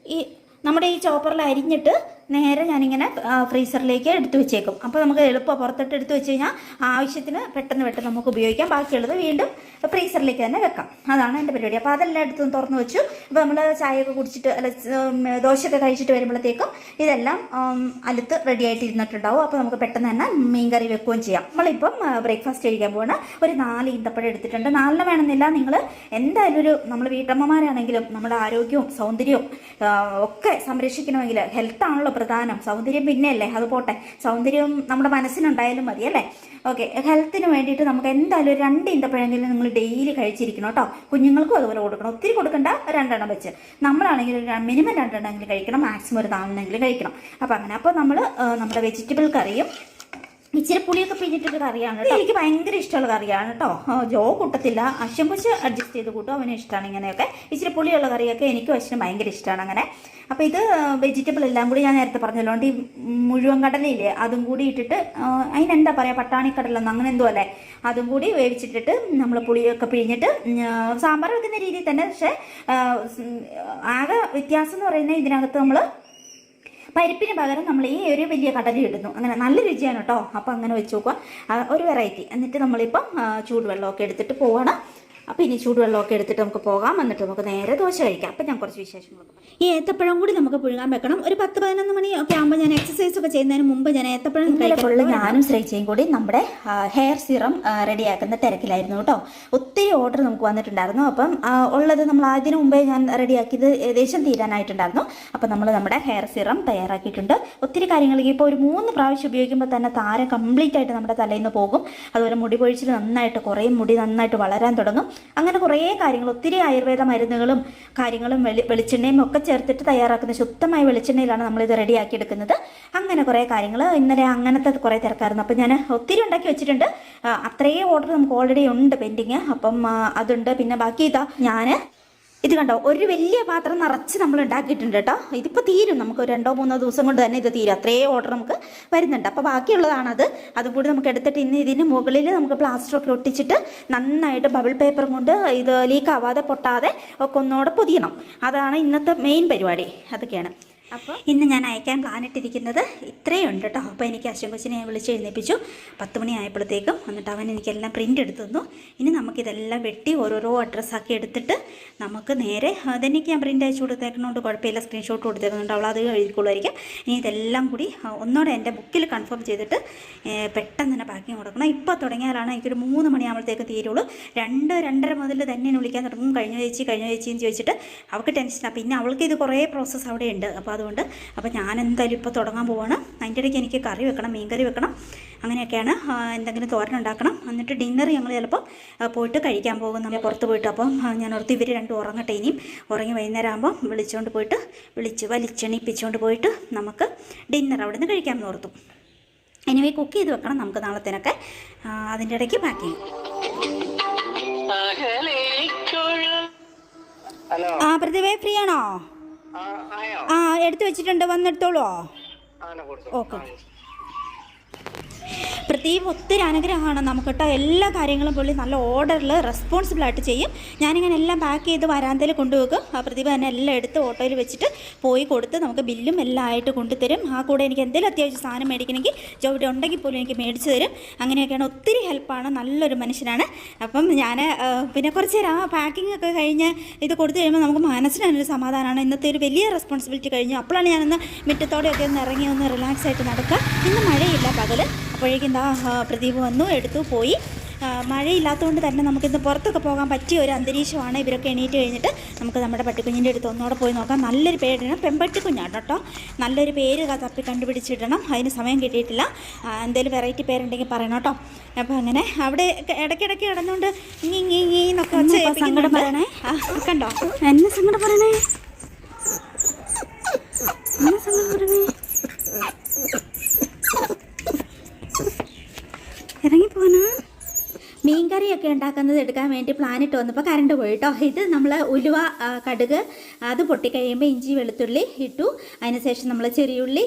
ഈ ചോപ്പറിൽ അരിഞ്ഞിട്ട് നേരെ ഞാനിങ്ങനെ ഫ്രീസറിലേക്ക് എടുത്തു വെച്ചേക്കും. അപ്പോൾ നമുക്ക് എളുപ്പം പുറത്തിട്ട് എടുത്ത് വെച്ച് കഴിഞ്ഞാൽ ആവശ്യത്തിന് പെട്ടെന്ന് നമുക്ക് ഉപയോഗിക്കാം. ബാക്കിയുള്ളത് വീണ്ടും ഫ്രീസറിലേക്ക് തന്നെ വെക്കാം. അതാണ് എൻ്റെ പരിപാടി. അപ്പോൾ അതെല്ലാം എടുത്ത് തുറന്ന് വെച്ചു. ഇപ്പോൾ നമ്മൾ ചായയൊക്കെ കുടിച്ചിട്ട് ദോശയൊക്കെ കഴിച്ചിട്ട് വരുമ്പോഴത്തേക്കും ഇതെല്ലാം അലുത്ത് റെഡി ആയിട്ട് ഇരുന്നിട്ടുണ്ടാവും. അപ്പോൾ നമുക്ക് പെട്ടെന്ന് തന്നെ മീൻകറി വെക്കുകയും ചെയ്യാം. നമ്മളിപ്പം ബ്രേക്ക്ഫാസ്റ്റ് കഴിക്കാൻ പോകണം. ഒരു 4 ഈന്തപ്പഴം എടുത്തിട്ടുണ്ട്. 4 വേണമെന്നില്ല, നിങ്ങൾ എന്തായാലും നമ്മൾ വീട്ടമ്മമാരാണെങ്കിലും നമ്മുടെ ആരോഗ്യവും സൗന്ദര്യവും ഒക്കെ സംരക്ഷിക്കണമെങ്കിൽ ഹെൽത്താണല്ലോ പ്രധാനം. സൗന്ദര്യം പിന്നെയല്ലേ, അത് പോട്ടെ, സൗന്ദര്യം നമ്മുടെ മനസ്സിനുണ്ടായാലും മതി അല്ലേ. ഓക്കെ, ഹെൽത്തിന് വേണ്ടിയിട്ട് നമുക്ക് എന്തായാലും 2 ഈന്തപ്പഴമെങ്കിലും നിങ്ങൾ ഡെയിലി കഴിച്ചിരിക്കണം കേട്ടോ. കുഞ്ഞുങ്ങൾക്കും അതുപോലെ കൊടുക്കണം. ഒത്തിരി കൊടുക്കണ്ട, 2 എണ്ണം വെച്ച്. നമ്മളാണെങ്കിൽ മിനിമം 2 എണ്ണമെങ്കിലും കഴിക്കണം, മാക്സിമം ഒരു 4 എണ്ണമെങ്കിലും കഴിക്കണം. അപ്പോൾ അങ്ങനെ. അപ്പോൾ നമ്മൾ നമ്മുടെ വെജിറ്റബിൾ കറിയും ഇച്ചിരി പുളിയൊക്കെ പിഴിഞ്ഞിട്ടൊരു കറിയാണ് കേട്ടോ. എനിക്ക് ഭയങ്കര ഇഷ്ടമുള്ള കറിയാണ് കേട്ടോ. ജോ കൂട്ടത്തില്ല, അശ്വം വെച്ച് അഡ്ജസ്റ്റ് ചെയ്ത് കൂട്ടും, അവന് ഇഷ്ടമാണ് ഇങ്ങനെയൊക്കെ. ഇച്ചിരി പുളിയുള്ള കറിയൊക്കെ എനിക്കും അശ്വനും ഭയങ്കര ഇഷ്ടമാണ് അങ്ങനെ. അപ്പോൾ ഇത് വെജിറ്റബിൾ എല്ലാം കൂടി ഞാൻ നേരത്തെ പറഞ്ഞല്ലോണ്ട് ഈ മുഴുവൻ കടലയില്ലേ അതും കൂടി ഇട്ടിട്ട്, അതിനെന്താ പറയുക, പട്ടാണിക്കടലെന്നോ അങ്ങനെ എന്തോ അല്ലേ, അതും കൂടി വേവിച്ചിട്ടിട്ട് നമ്മൾ പുളിയൊക്കെ പിഴിഞ്ഞിട്ട് സാമ്പാർ വെക്കുന്ന രീതിയിൽ തന്നെ. പക്ഷേ ആകെ വ്യത്യാസം എന്ന് പറയുന്നത് ഇതിനകത്ത് നമ്മൾ പരിപ്പിന് പകരം നമ്മൾ ഈ ഒരു വലിയ കടല ഇടുന്നു. അങ്ങനെ നല്ല രുചിയാണ് കേട്ടോ. അപ്പോൾ അങ്ങനെ വെച്ച് നോക്കുക, ഒരു വെറൈറ്റി. എന്നിട്ട് നമ്മളിപ്പം ചൂടുവെള്ളമൊക്കെ എടുത്തിട്ട് പോവാണ്. അപ്പോൾ ഇനി ചൂടുവെള്ളമൊക്കെ എടുത്തിട്ട് നമുക്ക് പോകാം. എന്നിട്ട് നമുക്ക് നേരെ ദോശ കഴിക്കാം. അപ്പോൾ ഞാൻ കുറച്ച് വിശേഷങ്ങളൊക്കെ പറയാം. ഈ ഏത്തപ്പഴം കൂടി നമുക്ക് പുഴുങ്ങാൻ വെക്കണം. ഒരു 10-11 മണി ഒക്കെ ആകുമ്പോൾ ഞാൻ എക്സസൈസ് ഒക്കെ ചെയ്യുന്നതിന് മുമ്പ് ഞാൻ ഏത്തപ്പഴം ഫുള്ള് ഞാനും ശ്രേച്ചയും കൂടി നമ്മുടെ ഹെയർ സിറം റെഡിയാക്കുന്ന തിരക്കിലായിരുന്നു കേട്ടോ. ഒത്തിരി ഓർഡർ നമുക്ക് വന്നിട്ടുണ്ടായിരുന്നു. അപ്പം ഉള്ളത് നമ്മൾ അതിന് മുമ്പേ ഞാൻ റെഡിയാക്കിയത് ഏകദേശം തീരാനായിട്ടുണ്ടായിരുന്നു. അപ്പോൾ നമ്മൾ നമ്മുടെ ഹെയർ സിറം തയ്യാറാക്കിയിട്ടുണ്ട്. ഒത്തിരി കാര്യങ്ങൾക്ക് ഇപ്പോൾ ഒരു 3 പ്രാവശ്യം ഉപയോഗിക്കുമ്പോൾ തന്നെ താരം കംപ്ലീറ്റ് ആയിട്ട് നമ്മുടെ തലയിൽ നിന്ന് പോകും. അതുപോലെ മുടി പൊഴിച്ചിൽ നന്നായിട്ട് കുറയും, മുടി നന്നായിട്ട് വളരാൻ തുടങ്ങും. അങ്ങനെ കുറേ കാര്യങ്ങൾ, ഒത്തിരി ആയുർവേദ മരുന്നുകളും കാര്യങ്ങളും വെളിച്ചെണ്ണയും ഒക്കെ ചേർത്തിട്ട് തയ്യാറാക്കുന്ന ശുദ്ധമായ വെളിച്ചെണ്ണയിലാണ് നമ്മളിത് റെഡിയാക്കി എടുക്കുന്നത്. അങ്ങനെ കുറേ കാര്യങ്ങൾ ഇന്നലെ അങ്ങനത്തെ കുറേ തിരക്കായിരുന്നു. അപ്പം ഞാൻ ഒത്തിരി ഉണ്ടാക്കി വെച്ചിട്ടുണ്ട്. അത്രയും ഓർഡർ നമുക്ക് ഓൾറെഡി ഉണ്ട് പെൻഡിങ്. അപ്പം അതുണ്ട്. പിന്നെ ബാക്കി ഇതാ ഞാൻ ഇത് കണ്ടോ, ഒരു വലിയ പാത്രം നിറച്ച് നമ്മൾ ഉണ്ടാക്കിയിട്ടുണ്ട് കേട്ടോ. ഇതിപ്പോൾ തീരും, നമുക്ക് 2-3 ദിവസം കൊണ്ട് തന്നെ ഇത് തീരും. അത്രയും ഓർഡർ നമുക്ക് വരുന്നുണ്ട്. അപ്പോൾ ബാക്കിയുള്ളതാണത്. അതും കൂടി നമുക്ക് എടുത്തിട്ട് ഇന്ന് ഇതിന് മുകളിൽ നമുക്ക് പ്ലാസ്റ്ററൊക്കെ ഒട്ടിച്ചിട്ട് നന്നായിട്ട് ബബിൾ പേപ്പർ കൊണ്ട് ഇത് ലീക്കാവാതെ പൊട്ടാതെ ഒക്കെ ഒന്നുകൂടെ പൊതിയണം. അതാണ് ഇന്നത്തെ മെയിൻ പരിപാടി. അതൊക്കെയാണ്. അപ്പോൾ ഇന്ന് ഞാൻ അയക്കാൻ പ്ലാനിട്ടിരിക്കുന്നത് ഇത്രയും ഉണ്ട് കേട്ടോ. അപ്പോൾ എനിക്ക് അശ്വൻ കൊച്ചിനെ ഞാൻ വിളിച്ച് എഴുന്നേൽപ്പിച്ചു 10 മണി ആയപ്പോഴത്തേക്കും. എന്നിട്ട് അവൻ എനിക്കെല്ലാം പ്രിൻ്റ് എടുത്തു തന്നു. ഇനി നമുക്കിതെല്ലാം വെട്ടി ഓരോരോ അഡ്രസ്സാക്കി എടുത്തിട്ട് നമുക്ക് നേരെ അതെനിക്ക് ഞാൻ പ്രിൻ്റ് അയച്ചു കൊടുത്തേക്കണോണ്ട് കുഴപ്പമില്ല, സ്ക്രീൻഷോട്ട് കൊടുത്തേക്കുന്നുണ്ട്, അവൾ അത് എഴുതിക്കൊള്ളുമായിരിക്കും. ഇനി ഇതെല്ലാം കൂടി ഒന്നോടെ എൻ്റെ ബുക്കിൽ കൺഫേം ചെയ്തിട്ട് പെട്ടെന്ന് തന്നെ പാക്കിങ് കൊടുക്കണം. ഇപ്പോൾ തുടങ്ങിയാലാണ് എനിക്കൊരു 3 മണിയാകുമ്പോഴത്തേക്ക് തീരുള്ളൂ. 2-2:30 മുതൽ തന്നെ എന്നെ വിളിക്കാൻ തുടങ്ങും. കഴിഞ്ഞ ചേച്ചിന്ന് ചോദിച്ചിട്ട് അവൾക്ക് ടെൻഷനാണ്. പിന്നെ അവൾക്ക് ഇത് കുറേ പ്രോസസ്സ് അവിടെ ഉണ്ട്. അപ്പോൾ അതുകൊണ്ട് ഞാൻ എന്തായാലും ഇപ്പോൾ തുടങ്ങാൻ പോവാണ്. അതിൻ്റെ ഇടയ്ക്ക് എനിക്ക് കറി വെക്കണം, മീൻ കറി വെക്കണം, അങ്ങനെയൊക്കെയാണ്. എന്തെങ്കിലും തോരൻ ഉണ്ടാക്കണം. എന്നിട്ട് ഡിന്നർ ഞങ്ങൾ ചിലപ്പോൾ പോയിട്ട് കഴിക്കാൻ പോകും, നമ്മൾ പുറത്ത് പോയിട്ട്. അപ്പം ഞാൻ ഓർത്ത് ഇവർ രണ്ടും ഉറങ്ങട്ടെ. ഇനിയും ഉറങ്ങി വൈകുന്നേരം ആകുമ്പോൾ വിളിച്ചുകൊണ്ട് പോയിട്ട് വലിച്ചെണിപ്പിച്ചുകൊണ്ട് പോയിട്ട് നമുക്ക് ഡിന്നർ അവിടെ നിന്ന് കഴിക്കാമെന്ന് ഓർത്തു. എനിവേ കുക്ക് ചെയ്ത് വെക്കണം നമുക്ക് നാളത്തേനൊക്കെ. അതിൻ്റെ ഇടയ്ക്ക് പാക്കിങ്. പ്രതിഭേ ഫ്രീ ആണോ? ആ എടുത്തു വെച്ചിട്ടുണ്ട്, വന്നെടുത്തോളൂ. ഓക്കെ. പ്രത്യേകം ഒത്തിരി അനുഗ്രഹമാണ് നമുക്ക് കേട്ടോ. എല്ലാ കാര്യങ്ങളും പുള്ളി നല്ല ഓർഡറിൽ റെസ്പോൺസിബിളായിട്ട് ചെയ്യും. ഞാനിങ്ങനെ എല്ലാം പാക്ക് ചെയ്ത് വരാന്തയിൽ കൊണ്ടുവെക്കും. ആ പ്രതിഭ തന്നെ എല്ലാം എടുത്ത് ഓട്ടോയിൽ വെച്ചിട്ട് പോയി കൊടുത്ത് നമുക്ക് ബില്ലും എല്ലാം ആയിട്ട് കൊണ്ടുതരും. ആ കൂടെ എനിക്ക് എന്തെങ്കിലും അത്യാവശ്യം സാധനം മേടിക്കണമെങ്കിൽ ജോബി ഉണ്ടെങ്കിൽ പോലും എനിക്ക് മേടിച്ച് തരും. അങ്ങനെയൊക്കെയാണ്, ഒത്തിരി ഹെൽപ്പാണ്, നല്ലൊരു മനുഷ്യനാണ്. അപ്പം ഞാൻ പിന്നെ കുറച്ച് നേരം ആ പാക്കിംഗ് ഒക്കെ കഴിഞ്ഞ് ഇത് കൊടുത്തു കഴിയുമ്പോൾ നമുക്ക് മനസ്സിനൊരു സമാധാനമാണ്. ഇന്നത്തെ ഒരു വലിയ റെസ്പോൺസിബിലിറ്റി കഴിഞ്ഞു. അപ്പോഴാണ് ഞാനൊന്ന് മുറ്റത്തോടെയൊക്കെ ഒന്ന് ഇറങ്ങി ഒന്ന് റിലാക്സ് ആയിട്ട് നടക്കുക. ഇന്ന് മഴയില്ല പകൽ. അപ്പോഴേക്കും എന്താ പ്രദീപ് വന്നു, എടുത്തു പോയി. മഴയില്ലാത്തതുകൊണ്ട് തന്നെ നമുക്കിന്ന് പുറത്തൊക്കെ പോകാൻ പറ്റിയ ഒരു അന്തരീക്ഷമാണ്. ഇവരൊക്കെ എണീറ്റ് കഴിഞ്ഞിട്ട് നമുക്ക് നമ്മുടെ പട്ടിക്കുഞ്ഞിൻ്റെ അടുത്ത് ഒന്നുകൂടെ പോയി നോക്കാം. നല്ലൊരു പേരിടണം, പെൺപട്ടിക്കുഞ്ഞാണ് കേട്ടോ. നല്ലൊരു പേര് തപ്പി കണ്ടുപിടിച്ചിടണം. അതിന് സമയം കിട്ടിയിട്ടില്ല. എന്തെങ്കിലും വെറൈറ്റി പേരുണ്ടെങ്കിൽ പറയണം കേട്ടോ. അപ്പോൾ അങ്ങനെ അവിടെ ഇടയ്ക്കിടയ്ക്ക് കിടന്നുകൊണ്ട് ഇങ്ങീന്നൊക്കെ സങ്കടം പറയണേ. കണ്ടോ എന്നെ സങ്കടം പറയണേ, എന്നെ സങ്കടം പറയണേ. ഇറങ്ങിപ്പോനാ. മീൻകറിയൊക്കെ ഉണ്ടാക്കുന്നത് എടുക്കാൻ വേണ്ടി പ്ലാനിട്ട് വന്നപ്പോൾ കറണ്ട് പോയി കേട്ടോ. ഇത് നമ്മൾ ഉലുവ, കടുക് അത് പൊട്ടിക്കഴിയുമ്പോൾ ഇഞ്ചി വെളുത്തുള്ളി ഇട്ടു. അതിനുശേഷം നമ്മൾ ചെറിയുള്ളി,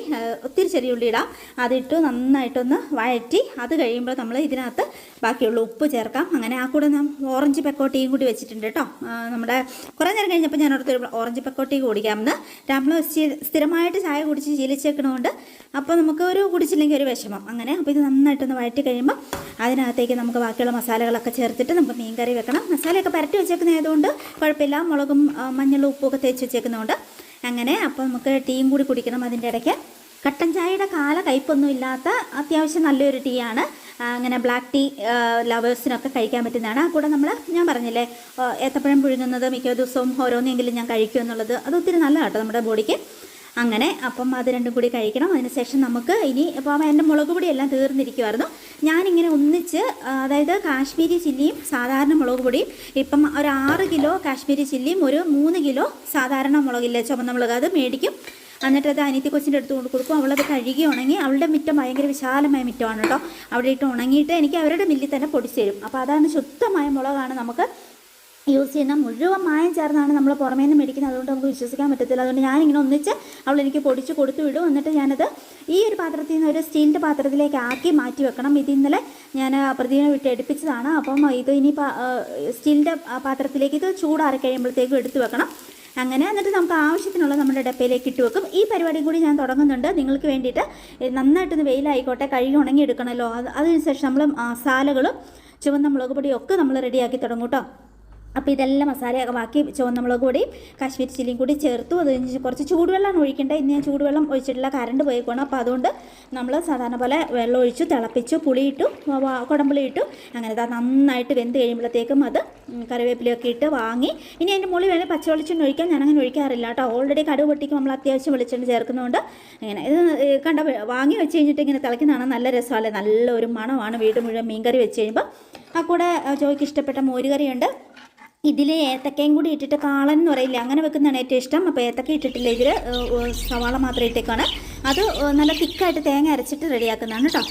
ഒത്തിരി ചെറിയുള്ളി ഇടാം. അതിട്ടു നന്നായിട്ടൊന്ന് വഴറ്റി. അത് കഴിയുമ്പോൾ നമ്മൾ ഇതിനകത്ത് ബാക്കിയുള്ള ഉപ്പ് ചേർക്കാം. അങ്ങനെ ആ കൂടെ ഞാൻ ഓറഞ്ച് പെക്കോട്ടിയും കൂടി വെച്ചിട്ടുണ്ട് കേട്ടോ. നമ്മുടെ കുറേ നേരം കഴിഞ്ഞപ്പോൾ ഞാൻ ഓർത്ത് ഓറഞ്ച് പെക്കോട്ടി കുടിക്കാമെന്ന്. നമ്മൾ സ്ഥിരമായിട്ട് ചായ കുടിച്ച് ശീലിച്ചേക്കണതുകൊണ്ട് അപ്പോൾ നമുക്ക് ഒരു കുടിച്ചില്ലെങ്കിൽ ഒരു വിഷമം. അങ്ങനെ അപ്പോൾ ഇത് നന്നായിട്ടൊന്ന് വഴറ്റി കഴിയുമ്പോൾ അതിനകത്തേക്ക് നമുക്ക് ബാക്കിയുള്ള മസാലകളൊക്കെ ചേർത്തിട്ട് നമുക്ക് മീൻ കറി വെക്കണം. മസാലയൊക്കെ പരട്ടി വെച്ചേക്കുന്നതായതുകൊണ്ട് കുഴപ്പമില്ല. മുളകും മഞ്ഞളും ഉപ്പൊക്കെ തേച്ച് വെച്ചേക്കുന്നതുകൊണ്ട് അങ്ങനെ. അപ്പോൾ നമുക്ക് ടീയും കൂടി കുടിക്കണം അതിൻ്റെ ഇടയ്ക്ക്. കട്ടൻ ചായയുടെ കയ്പൊന്നും ഇല്ലാത്ത അത്യാവശ്യം നല്ലൊരു ടീ ആണ്. അങ്ങനെ ബ്ലാക്ക് ടീ ലവേഴ്സിനൊക്കെ കഴിക്കാൻ പറ്റുന്നതാണ്. ആ കൂടെ ഞാൻ പറഞ്ഞില്ലേ ഏത്തപ്പഴം പുഴുങ്ങുന്നത് മിക്ക ദിവസവും ഓരോന്നെങ്കിലും ഞാൻ കഴിക്കും എന്നുള്ളത്, അത് ഒത്തിരി നല്ലതാണ് കേട്ടോ നമ്മുടെ ബോഡിക്ക്. അങ്ങനെ അപ്പം അത് രണ്ടും കൂടി കഴിക്കണം. അതിനുശേഷം നമുക്ക് ഇനി ഇപ്പോൾ എൻ്റെ മുളക് പൊടിയെല്ലാം തീർന്നിരിക്കുമായിരുന്നു. ഞാനിങ്ങനെ ഒന്നിച്ച്, അതായത് കാശ്മീരി ചില്ലിയും സാധാരണ മുളക് പൊടിയും, ഇപ്പം ഒരു 6 കിലോ കാശ്മീരി ചില്ലിയും ഒരു 3 കിലോ സാധാരണ മുളകില്ലേ ചുവന്ന മുളക്, അത് മേടിക്കും. എന്നിട്ട് അത് അനിയത്തി കൊച്ചിൻ്റെ അടുത്ത് കൊണ്ട് കൊടുക്കും. അവളത് കഴുകി ഉണങ്ങി, അവളുടെ മുറ്റം ഭയങ്കര വിശാലമായ മുറ്റമാണ് കേട്ടോ. അവിടെ ഇട്ട് ഉണങ്ങിയിട്ട് എനിക്ക് അവരുടെ മില്ലിൽ തന്നെ പൊടിച്ച് തരും. അപ്പോൾ അതാണ് ശുദ്ധമായ മുളകാണ് നമുക്ക് യൂസ് ചെയ്യുന്ന. മുഴുവൻ മായം ചേർന്നാണ് നമ്മൾ പുറമേ നിന്ന് മേടിക്കുന്നത്. അതുകൊണ്ട് നമുക്ക് വിശ്വസിക്കാൻ പറ്റത്തില്ല. അതുകൊണ്ട് ഞാനിങ്ങനെ ഒന്നിച്ച് അവളെനിക്ക് പൊടിച്ച് കൊടുത്തു വിടും. എന്നിട്ട് ഞാനത് ഈ ഒരു പാത്രത്തിൽ നിന്ന് ഒരു സ്റ്റീലിൻ്റെ പാത്രത്തിലേക്ക് ആക്കി മാറ്റി വെക്കണം. ഇത് ഇന്നലെ ഞാൻ പ്രതിദിനം വിട്ട് എടുപ്പിച്ചതാണ്. അപ്പം ഇത് ഇനി സ്റ്റീലിൻ്റെ പാത്രത്തിലേക്ക് ഇത് ചൂടാറി കഴിയുമ്പോഴത്തേക്കും എടുത്തു വെക്കണം. അങ്ങനെ എന്നിട്ട് നമുക്ക് ആവശ്യത്തിനുള്ള നമ്മുടെ ഡപ്പയിലേക്ക് ഇട്ട് വെക്കും. ഈ പരിപാടിയും കൂടി ഞാൻ തുടങ്ങുന്നുണ്ട് നിങ്ങൾക്ക് വേണ്ടിയിട്ട്. നന്നായിട്ടൊന്ന് വെയിലായിക്കോട്ടെ, കഴുകി ഉണങ്ങി എടുക്കണമല്ലോ. അതിനുശേഷം നമ്മൾ മസാലകളും ചുവന്ന മുളക് പൊടിയും ഒക്കെ നമ്മൾ റെഡിയാക്കി തുടങ്ങും കേട്ടോ. അപ്പോൾ ഇതെല്ലാം മസാലയൊക്കെ ബാക്കി ചുവന്ന മുളക് പൊടിയും കാശ്മീരി ചില്ലിയും കൂടി ചേർത്തു. അത് കുറച്ച് ചൂടുവെള്ളമാണ് ഒഴിക്കേണ്ടത്. ഇന്ന് ഞാൻ ചൂടുവെള്ളം ഒഴിച്ചിട്ടില്ല, കറണ്ട് പോയിക്കോണം. അപ്പോൾ അതുകൊണ്ട് നമ്മൾ സാധാരണ പോലെ വെള്ളം ഒഴിച്ചു തിളപ്പിച്ചു, പുളിയിട്ടു, കുടംപുളി ഇട്ടു. അങ്ങനെ അത് നന്നായിട്ട് വെന്ത് കഴിയുമ്പോഴത്തേക്കും അത് കറിവേപ്പിലയൊക്കെ ഇട്ട് വാങ്ങി. ഇനി അതിൻ്റെ മുകളിൽ വേണമെങ്കിൽ പച്ചവെളിച്ചെണ്ണ ഒഴിക്കാൻ, ഞാനങ്ങനെ ഒഴിക്കാറില്ല കേട്ടോ. ഓൾറെഡി കടുക് പൊട്ടിക്ക് നമ്മൾ അത്യാവശ്യം വെളിച്ചെണ്ണ ചേർക്കുന്നതുകൊണ്ട് അങ്ങനെ ഇത് വാങ്ങി വെച്ച് കഴിഞ്ഞിട്ട് ഇങ്ങനെ തിളയ്ക്കുന്നതാണ് നല്ല രസമല്ലേ. നല്ലൊരു മണമാണ് വീട് മുഴുവൻ മീൻകറി വെച്ച് കഴിയുമ്പോൾ. ആ കൂടെ ജോയ്ക്ക് ഇഷ്ടപ്പെട്ട മോരുകറിയുണ്ട്. ഇതിൽ ഏത്തക്കയും കൂടി ഇട്ടിട്ട് കാളൻ എന്ന് പറയില്ല, അങ്ങനെ വെക്കുന്നതാണ് ഏറ്റവും ഇഷ്ടം. അപ്പോൾ ഏത്തക്ക ഇട്ടിട്ടില്ല, ഇതിൽ സവാള മാത്രം ഇട്ടേക്കാണ്. അത് നല്ല തിക്കായിട്ട് തേങ്ങ അരച്ചിട്ട് റെഡിയാക്കുന്നതാണ് കേട്ടോ.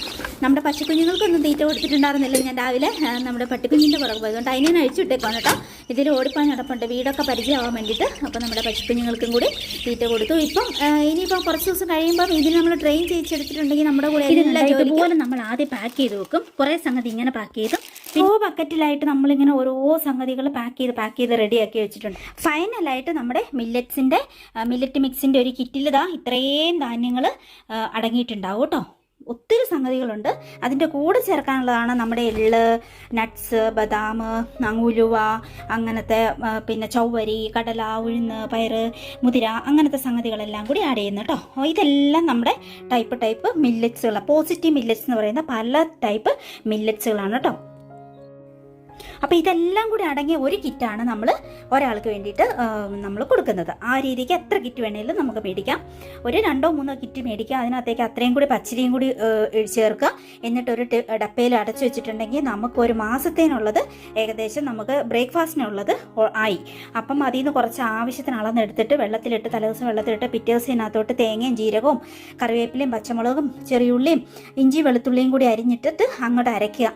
നമ്മുടെ പശുക്കുഞ്ഞുങ്ങൾക്കൊന്നും തീറ്റ കൊടുത്തിട്ടുണ്ടായിരുന്നില്ല ഞാൻ രാവിലെ. നമ്മുടെ പട്ടിക്കുഞ്ഞിൻ്റെ പുറകെ പോയതുകൊണ്ട് അതിനെ അഴിച്ചിട്ടേക്കാണ് കേട്ടോ. ഇതിൽ ഓടിപ്പാൻ നടപ്പുണ്ട് വീടൊക്കെ പരിചയമാവാൻ വേണ്ടിയിട്ട്. അപ്പോൾ നമ്മുടെ പശുക്കുഞ്ഞുങ്ങൾക്കും കൂടി തീറ്റ കൊടുത്തു. ഇപ്പം ഇനിയിപ്പോൾ കുറച്ച് ദിവസം കഴിയുമ്പം ഇതിൽ നമ്മൾ ട്രെയിൻ ചെയ്യിച്ചെടുത്തിട്ടുണ്ടെങ്കിൽ നമ്മുടെ കൂടെ ഇതുപോലെ നമ്മൾ ആദ്യം പാക്ക് ചെയ്ത് വെക്കും. കുറേ സംഗതി ഇങ്ങനെ പാക്ക് ചെയ്തു ബക്കറ്റിലായിട്ട് നമ്മളിങ്ങനെ ഓരോ സംഗതികൾ പാക്ക് ചെയ്ത് റെഡിയാക്കി വെച്ചിട്ടുണ്ട്. ഫൈനലായിട്ട് നമ്മുടെ മില്ലറ്റ് മിക്സിൻ്റെ ഒരു കിറ്റിൽ ഇത്രയും ധാന്യങ്ങൾ അടങ്ങിയിട്ടുണ്ടാവും കേട്ടോ. ഒത്തിരി സംഗതികളുണ്ട്. അതിൻ്റെ കൂടെ ചേർക്കാനുള്ളതാണ് നമ്മുടെ എള്ള്, നട്ട്സ്, ബദാം, ഉലുവ, അങ്ങനത്തെ പിന്നെ ചൗവരി, കടല, ഉഴുന്ന്, പയറ്, മുതിര, അങ്ങനത്തെ സംഗതികളെല്ലാം കൂടി ആഡ് ചെയ്യുന്നു കേട്ടോ. ഇതെല്ലാം നമ്മുടെ ടൈപ്പ് മില്ലറ്റ്സുകളാണ്. പോസിറ്റീവ് മില്ലറ്റ്സ് എന്ന് പറയുന്ന പല ടൈപ്പ് മില്ലറ്റ്സുകളാണ് കേട്ടോ. അപ്പോൾ ഇതെല്ലാം കൂടി അടങ്ങിയ ഒരു കിറ്റാണ് നമ്മൾ ഒരാൾക്ക് വേണ്ടിയിട്ട് നമ്മൾ കൊടുക്കുന്നത്. ആ രീതിക്ക് എത്ര കിറ്റ് വേണമെങ്കിലും നമുക്ക് മേടിക്കാം. ഒരു 2-3 കിറ്റ് മേടിക്കാം. അതിനകത്തേക്ക് അത്രയും കൂടി പച്ചരിയും കൂടി ചേർക്കുക. എന്നിട്ടൊരു ഡപ്പയിൽ അടച്ചു വെച്ചിട്ടുണ്ടെങ്കിൽ നമുക്ക് ഒരു മാസത്തേനുള്ളത് ഏകദേശം നമുക്ക് ബ്രേക്ക്ഫാസ്റ്റിനുള്ളത് ആയി. അപ്പം അതിൽ നിന്ന് കുറച്ച് ആവശ്യത്തിന് അളന്നെടുത്തിട്ട് വെള്ളത്തിലിട്ട് തലേദിവസം വെള്ളത്തിലിട്ട് പിറ്റേ ദിവസം ഇതിനകത്തോട്ട് തേങ്ങയും ജീരകവും കറിവേപ്പിലയും പച്ചമുളകും ചെറിയുള്ളിയും ഇഞ്ചി വെളുത്തുള്ളിയും കൂടി അരിഞ്ഞിട്ടിട്ട് അങ്ങോട്ട് അരയ്ക്കുക.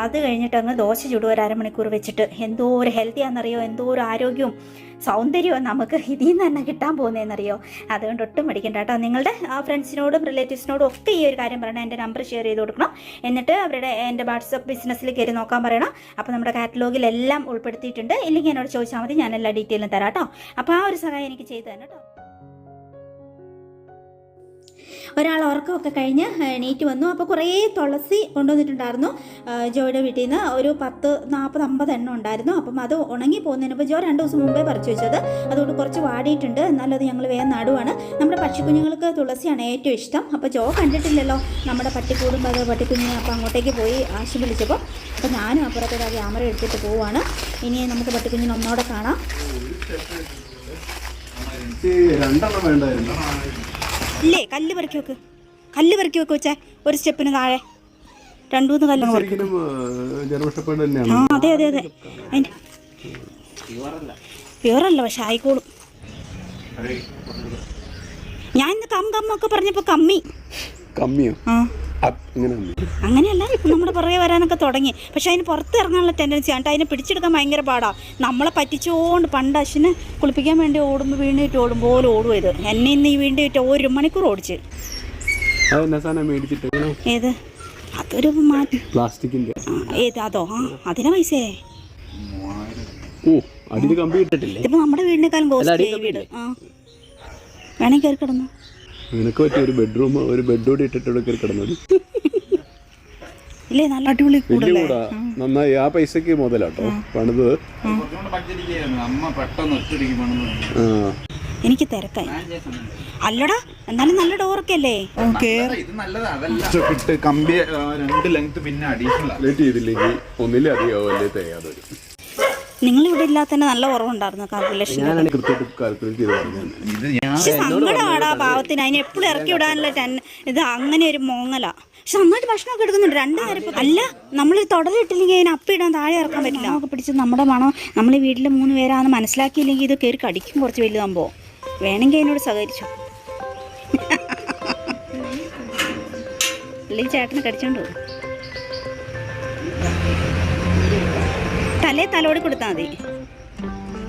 അത് കഴിഞ്ഞിട്ട് അങ്ങ് ദോശ ചുടും ഒരു അരമണിക്കൂർ വെച്ചിട്ട്. എന്തോ ഒരു ഹെൽത്തിയാണെന്നറിയോ, എന്തോ ഒരു ആരോഗ്യവും സൗന്ദര്യവും നമുക്ക് ഇതിൽ നിന്ന് തന്നെ കിട്ടാൻ പോകുന്നതെന്നറിയോ. അതുകൊണ്ട് ഒട്ടും മടിക്കണ്ട കേട്ടോ. നിങ്ങളുടെ ഫ്രണ്ട്സിനോടും റിലേറ്റീവ്സിനോടും ഒക്കെ ഈ ഒരു കാര്യം പറയണം. എൻ്റെ നമ്പർ ഷെയർ ചെയ്ത് കൊടുക്കണം. എന്നിട്ട് എൻ്റെ വാട്സപ്പ് ബിസിനസ്സിൽ കയറി നോക്കാൻ പറയണം. അപ്പോൾ നമ്മുടെ കാറ്റലോഗിലെല്ലാം ഉൾപ്പെടുത്തിയിട്ടുണ്ട്. ഇല്ലെങ്കിൽ എന്നോട് ചോദിച്ചാൽ മതി, ഞാൻ എല്ലാ ഡീറ്റെയിലും തരാം കേട്ടോ. അപ്പോൾ ആ ഒരു സഹായം എനിക്ക് ചെയ്തു തന്നെ കേട്ടോ. ഒരാൾ ഉറക്കമൊക്കെ കഴിഞ്ഞ് എണീറ്റ് വന്നു. അപ്പോൾ കുറേ തുളസി കൊണ്ടുവന്നിട്ടുണ്ടായിരുന്നു ജോയുടെ വീട്ടിൽ നിന്ന്. ഒരു 40-50 എണ്ണം ഉണ്ടായിരുന്നു. അപ്പം അത് ഉണങ്ങി പോകുന്നതിന് ഇപ്പോൾ ജോ 2 ദിവസം മുമ്പേ പറിച്ചു വെച്ചത്. അതുകൊണ്ട് കുറച്ച് വാടിയിട്ടുണ്ട്. എന്നാലും അത് ഞങ്ങൾ വേഗം നടുവാണ്. നമ്മുടെ പക്ഷിക്കുഞ്ഞുങ്ങൾക്ക് തുളസിയാണ് ഏറ്റവും ഇഷ്ടം. അപ്പോൾ ജോ കണ്ടിട്ടില്ലല്ലോ നമ്മുടെ പട്ടിക്കൂടുമ്പോൾ അത് പട്ടിക്കുഞ്ഞിനെ. അപ്പോൾ അങ്ങോട്ടേക്ക് പോയി ആശു വിളിച്ചപ്പോൾ അപ്പോൾ ഞാനും അപ്പുറത്തേക്ക് ആ ക്യാമറ എടുത്തിട്ട് പോവുകയാണ്. ഇനി നമുക്ക് പട്ടിക്കുഞ്ഞിനെ ഒന്നോടെ കാണാം. ഇല്ലേ, കല്ല് പെറുക്കി വെക്ക് വെച്ചാൽ ഒരു സ്റ്റെപ്പിന് താഴെ 2-3 കല്ല്. ആ അതെ അതിൻ്റെ പ്യുവറല്ല, പക്ഷെ ആയിക്കോളും. ഞാൻ ഇന്ന് കമ്മൊക്കെ പറഞ്ഞപ്പോൾ കമ്മിയോ? ആ അങ്ങനെയല്ല, നമ്മുടെ പുറകെ വരാനൊക്കെ തുടങ്ങി. പക്ഷെ അതിന് പുറത്ത് ഇറങ്ങാനുള്ള ടെൻഡൻസി ആണ്. അതിനെ പിടിച്ചെടുക്കാൻ ഭയങ്കര പാടാണ്. നമ്മളെ പറ്റിച്ചുകൊണ്ട് പണ്ട് അശ്വിനെ കുളിപ്പിക്കാൻ വേണ്ടി ഓടുമ്പോൾ വീണിട്ട് ഓടുമ്പോൾ ഓടും. ഇത് എന്നെ ഇന്ന് ഈ വീണ്ടിട്ട് 1 മണിക്കൂർ ഓടിച്ച്. ഏത് അതൊരു പ്ലാസ്റ്റിക്കിന്റെ ഏത് അതോ? ആ അതിനെ പൈസേ. ഇപ്പൊ നമ്മുടെ വീടിനേക്കാളും കോസ്റ്റ് വീട്. ആ വേണമെങ്കിൽ കയറി കിടന്നു. നിനക്ക് പറ്റിയ ഒരു ബെഡ്റൂം ഇട്ടിട്ട് കിടന്നത് ഇല്ലേ, നല്ല അടിപൊളി കൂടാ. നന്നായി. ആ പൈസക്ക് മുതലാട്ടോ പണിത്. എനിക്ക് തിരക്കായി. അല്ലടാ, എന്നാലും നല്ല ഡോറൊക്കെ അല്ലേ. കമ്പി 2 ലെങ്ത് പിന്നെ അഡീഷണൽ ചെയ്തില്ലെങ്കിൽ ഒന്നിലും അധികമാവല്ലേ തയ്യാതെ. നിങ്ങളിവിടെ ഇല്ലാത്തന്നെ നല്ല കുറവുണ്ടായിരുന്നു കാൽക്കുലേഷൻ. സങ്കടമാടാ പാവത്തിന്. അതിന് എപ്പോഴും ഇറക്കി വിടാനുള്ള ഇത് അങ്ങനെ ഒരു മോങ്ങല. പക്ഷെ നന്നായിട്ട് ഭക്ഷണമൊക്കെ എടുക്കുന്നുണ്ട് 2 നേരം. അല്ല, നമ്മൾ തുടലിട്ടില്ലെങ്കിൽ അതിന് അപ്പിടാൻ താഴെ ഇറക്കാൻ പറ്റില്ല. നമുക്ക് പിടിച്ച് നമ്മുടെ മണം നമ്മൾ വീട്ടിൽ 3 പേരാണെന്ന് മനസ്സിലാക്കിയില്ലെങ്കിൽ ഇത് കയറി കടിക്കും. കുറച്ച് വലുതാകുമ്പോൾ വേണമെങ്കിൽ അതിനോട് സഹകരിച്ചു. അല്ലെങ്കിൽ ചേട്ടന് കടിച്ചോണ്ട് പോകും. തലോടി കൊടുത്താൽ മതി.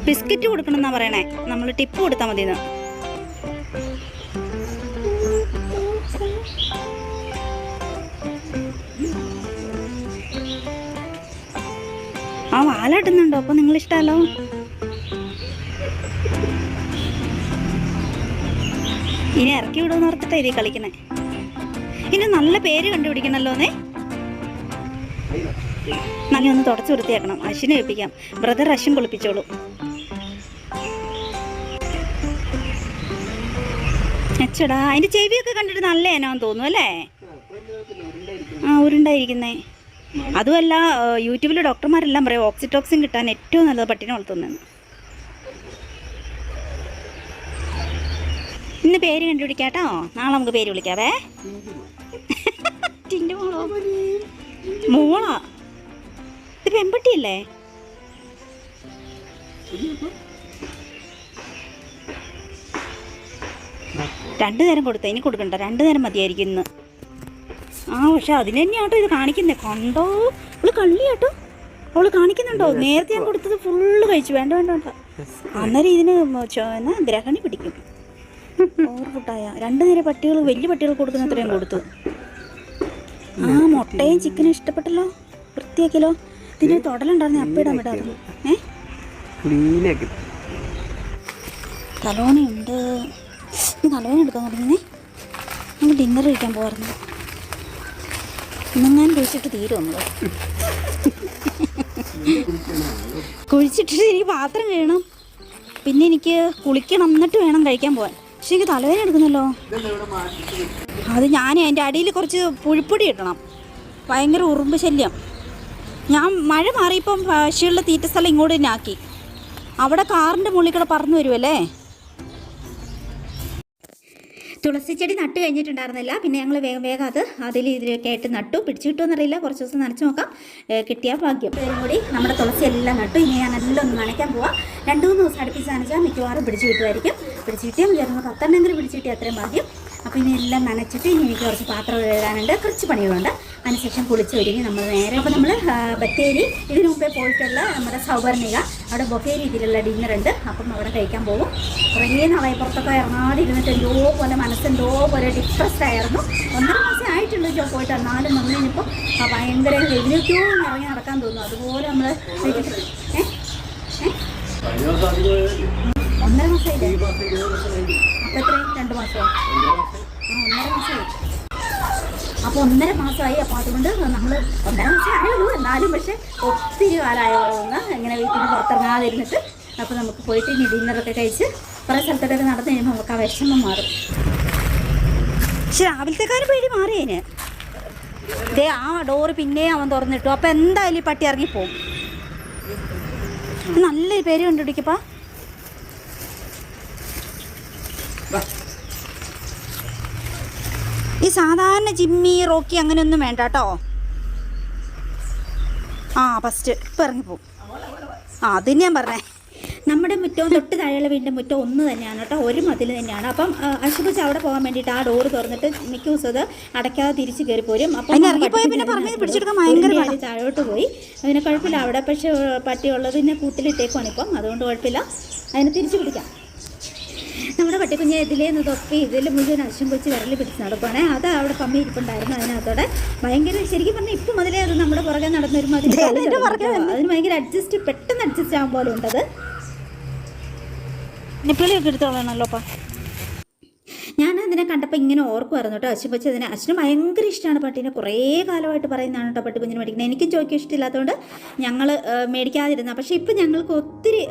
ബിസ്ക്കറ്റ് കൊടുക്കണം എന്നാ പറയണേ. നമ്മൾ ടിപ്പ് കൊടുത്താൽ മതി. ആ വാലാട്ടുന്നുണ്ടോ? അപ്പൊ നിങ്ങൾ ഇഷ്ടമല്ലോ. ഇനി ഇറക്കി വിടുമെന്ന് ഓർത്തിട്ടാ ഇതേ കളിക്കണേ. ഇനി നല്ല പേര് കണ്ടുപിടിക്കണല്ലോന്നേ. നല്ല ഒന്ന് തുടച്ച് വൃത്തിയാക്കണം. അശ്വിനെ ഏൽപ്പിക്കാം. ബ്രദർ അശ്വിൻ കുളിപ്പിച്ചോളൂ. അച്ചടാ, അതിന്റെ ചെവിയൊക്കെ കണ്ടിട്ട് നല്ല ഏനാന്ന് തോന്നുന്നു അല്ലേ? ആ ഉരുണ്ടായിരിക്കുന്നേ. അതുമല്ല, യൂട്യൂബിൽ ഡോക്ടർമാരെല്ലാം പറയും ഓക്സിറ്റോക്സിൻ കിട്ടാൻ ഏറ്റവും നല്ലത് പട്ടിനെ വളർത്തുന്നതെന്ന്. ഇന്ന് പേര് കണ്ടുപിടിക്കാട്ടോ. നാളെ നമുക്ക് പേര് വിളിക്കാവേ. മോളാ ഇത് പെൺപട്ടിയല്ലേ? രണ്ടു നേരം കൊടുത്ത, ഇനി കൊടുക്കണ്ട. 2 നേരം മതിയായിരിക്കും ഇന്ന്. ആ പക്ഷെ അതിന് തന്നെയാട്ടോ ഇത് കാണിക്കുന്നേ. കണ്ടോ, അവള് കള്ളിയാട്ടോ. അവള് കാണിക്കുന്നുണ്ടോ? നേരത്തെ ഞാൻ കൊടുത്തത് ഫുള്ള് കഴിച്ചു. വേണ്ട വേണ്ട വേണ്ട. അന്നേരം ഇതിന് ഗ്രഹണി പിടിക്കും. ഓവർ ഫുഡായ 2 നേരം പട്ടികൾ, വലിയ പട്ടികൾ കൊടുക്കുന്ന അത്രയും കൊടുത്തു. ആ മുട്ടയും ചിക്കനും ഇഷ്ടപ്പെട്ടല്ലോ. വൃത്തിയാക്കിയല്ലോ. ഇതിന് തൊടലുണ്ടായിരുന്നു. അപ്പിടാൻ വിടായിരുന്നു. തലോണയുണ്ട്. തലോണ എടുക്കാൻ തുടങ്ങി. നമുക്ക് ഡിന്നർ കഴിക്കാൻ പോകാറുണ്ട്. ഇന്നെങ്ങാൻ കുഴിച്ചിട്ട് തീരുമോ? കുഴിച്ചിട്ടിട്ട് എനിക്ക് പാത്രം കഴിയണം. പിന്നെ എനിക്ക് കുളിക്കണം. എന്നിട്ട് വേണം കഴിക്കാൻ പോകാൻ. പക്ഷെ എനിക്ക് തലവേദന എടുക്കുന്നല്ലോ. അത് ഞാൻ അതിൻ്റെ അടിയിൽ കുറച്ച് പുഴുപ്പൊടി ഇടണം. ഭയങ്കര ഉറുമ്പ് ശല്യം. ഞാൻ മഴ മാറിയപ്പം പശുകളുടെ തീറ്റ സ്ഥലം ഇങ്ങോട്ട് തന്നെ ആക്കി. അവിടെ കാറിൻ്റെ മുകളിൽ കൂടെ പറന്നു വരുമല്ലേ. തുളസി ചെടി നട്ട് കഴിഞ്ഞിട്ടുണ്ടായിരുന്നില്ല. പിന്നെ ഞങ്ങൾ വേഗം ഇതിലൊക്കെ ആയിട്ട് നട്ടു. പിടിച്ചു കിട്ടുമെന്നറിയില്ല. കുറച്ച് ദിവസം നനച്ച് നോക്കാം. കിട്ടിയാൽ ഭാഗ്യം. പേരും കൂടി നമ്മുടെ തുളസി എല്ലാം നട്ടു. ഇനി ഞാൻ എല്ലാം ഒന്ന് നനയ്ക്കാൻ പോവാം. 2-3 ദിവസം അടുപ്പിച്ച് നനച്ചാൽ മിക്കവാറും പിടിച്ചു കിട്ടുമായിരിക്കും. പിടിച്ചു കിട്ടിയാൽ വിചാരിച്ചു 10 എണ്ണമെങ്കിലും പിടിച്ചു കിട്ടിയാൽ അത്രയും ഭാഗ്യം. അപ്പോൾ ഇനി എല്ലാം നനച്ചിട്ട് ഇനി എനിക്ക് കുറച്ച് പാത്രം എഴുതാനുണ്ട്, കുറച്ച് പണികളുണ്ട്. അതിനുശേഷം കുളിച്ച് ഒരുങ്ങി നമ്മൾ നേരെ അപ്പോൾ നമ്മൾ ബത്തേരി ഇതിനു മുമ്പേ പോയിട്ടുള്ള നമ്മുടെ സൗവർണിക അവിടെ ബൊഫേ രീതിയിലുള്ള ഡിന്നറുണ്ട്. അപ്പം അവിടെ കഴിക്കാൻ പോകും. കുറേ നാളായി പുറത്തൊക്കെ ഇറങ്ങാതെ ഇരുന്നിട്ട് എന്തോ പോലെ മനസ്സെന്തോ പോലെ ഡിപ്രസ്ഡ് ആയിരുന്നു. 1.5 മാസം ആയിട്ടുള്ളൂ ജോ പോയിട്ട്. എന്നാലും നമ്മളിനിപ്പോൾ ഭയങ്കര എവിടെയൊക്കെയോ ഇറങ്ങി നടക്കാൻ തോന്നുന്നു. അതുപോലെ നമ്മൾ 1.5 മാസമായില്ലേ? അപ്പോൾ എത്രയും 2 മാസമോ? 1.5 മാസമായി. അപ്പോൾ 1.5 മാസമായി. അപ്പോൾ അതുകൊണ്ട് നമ്മൾ 1.5 മാസമേ ആയുള്ളൂ. എന്നാലും പക്ഷേ ഒത്തിരി കാലമായോന്ന് ഇങ്ങനെ വീട്ടിൽ നിന്ന് പുറത്തിറങ്ങാതിരുന്നിട്ട്. അപ്പോൾ നമുക്ക് പോയിട്ട് ഇനി ഡിന്നറൊക്കെ കഴിച്ച് കുറേ സ്ഥലത്തൊക്കെ നടന്നു കഴിയുമ്പോൾ നമുക്ക് ആ വിഷമം മാറും. പക്ഷെ രാവിലത്തെക്കാരും പേടി മാറിയേന്. ഇതേ ആ ഡോറ് പിന്നെ അവൻ തുറന്നിട്ടു. അപ്പോൾ എന്തായാലും ഈ പട്ടി ഇറങ്ങിപ്പോവും. നല്ലൊരു പേര് കണ്ടുപിടിക്കപ്പാ. ഈ സാധാരണ ജിമ്മി റോക്കി അങ്ങനെയൊന്നും വേണ്ട കേട്ടോ. ഫസ്റ്റ് ഇപ്പം ഇറങ്ങിപ്പോവും. അത് ഞാൻ പറഞ്ഞേ. നമ്മുടെ മുറ്റവും തൊട്ട് താഴെയുള്ള വീടിൻ്റെ മുറ്റം ഒന്ന് തന്നെയാണ് കേട്ടോ, ഒരു മതിൽ തന്നെയാണ്. അപ്പം അശുഭിച്ച് അവിടെ പോകാൻ വേണ്ടിയിട്ട് ആ ഡോറ് തുറന്നിട്ട് മിക്ക ദിവസം അത് അടയ്ക്കാതെ തിരിച്ച് കയറി പോരും. അപ്പം താഴോട്ട് പോയി. അതിന് കുഴപ്പമില്ല. അവിടെ പക്ഷേ പട്ടിയുള്ളത് പിന്നെ കൂട്ടിലിട്ടേക്കുവാണ് ഇപ്പം, അതുകൊണ്ട് കുഴപ്പമില്ല. അതിനെ തിരിച്ചു പിടിക്കാം. നമ്മുടെ പട്ടിക്കുഞ്ഞ് ഇതിലേന്ന് തൊപ്പി ഇതിൽ മുഴുവൻ അശ്വം കൊച്ച് വിരൽ പിടിച്ച് നടക്കുവാണേ. അത് അവിടെ പമ്മി ഇരിപ്പുണ്ടായിരുന്നു. അതിനകത്തോടെ ഭയങ്കര ശരിക്കും പറഞ്ഞാൽ ഇപ്പം മുതലേ അത് നമ്മുടെ പുറകെ നടന്നൊരു മതി. അതിന് ഭയങ്കര പെട്ടെന്ന് അഡ്ജസ്റ്റ് ആകാൻ പോലെ ഉണ്ടത്. നിപ്പിളിയൊക്കെ എടുത്തോളാണല്ലോ അപ്പം. ഞാൻ അതിനെ കണ്ടപ്പോൾ ഇങ്ങനെ ഓർക്കുമായിരുന്നു കേട്ടോ. അശ്വം വെച്ച് അതിനെ അശ്വന് ഭയങ്കര ഇഷ്ടമാണ് പട്ടീനെ. കുറേ കാലമായിട്ട് പറയുന്നതാണ് കേട്ടോ പട്ടിക്കുഞ്ഞിന് മേടിക്കുന്നത്. എനിക്കും ചോദിക്കാൻ ഇഷ്ടമില്ലാത്തതുകൊണ്ട് ഞങ്ങൾ മേടിക്കാതിരുന്ന. പക്ഷേ ഇപ്പം ഞങ്ങൾക്ക് ഒത്തിരി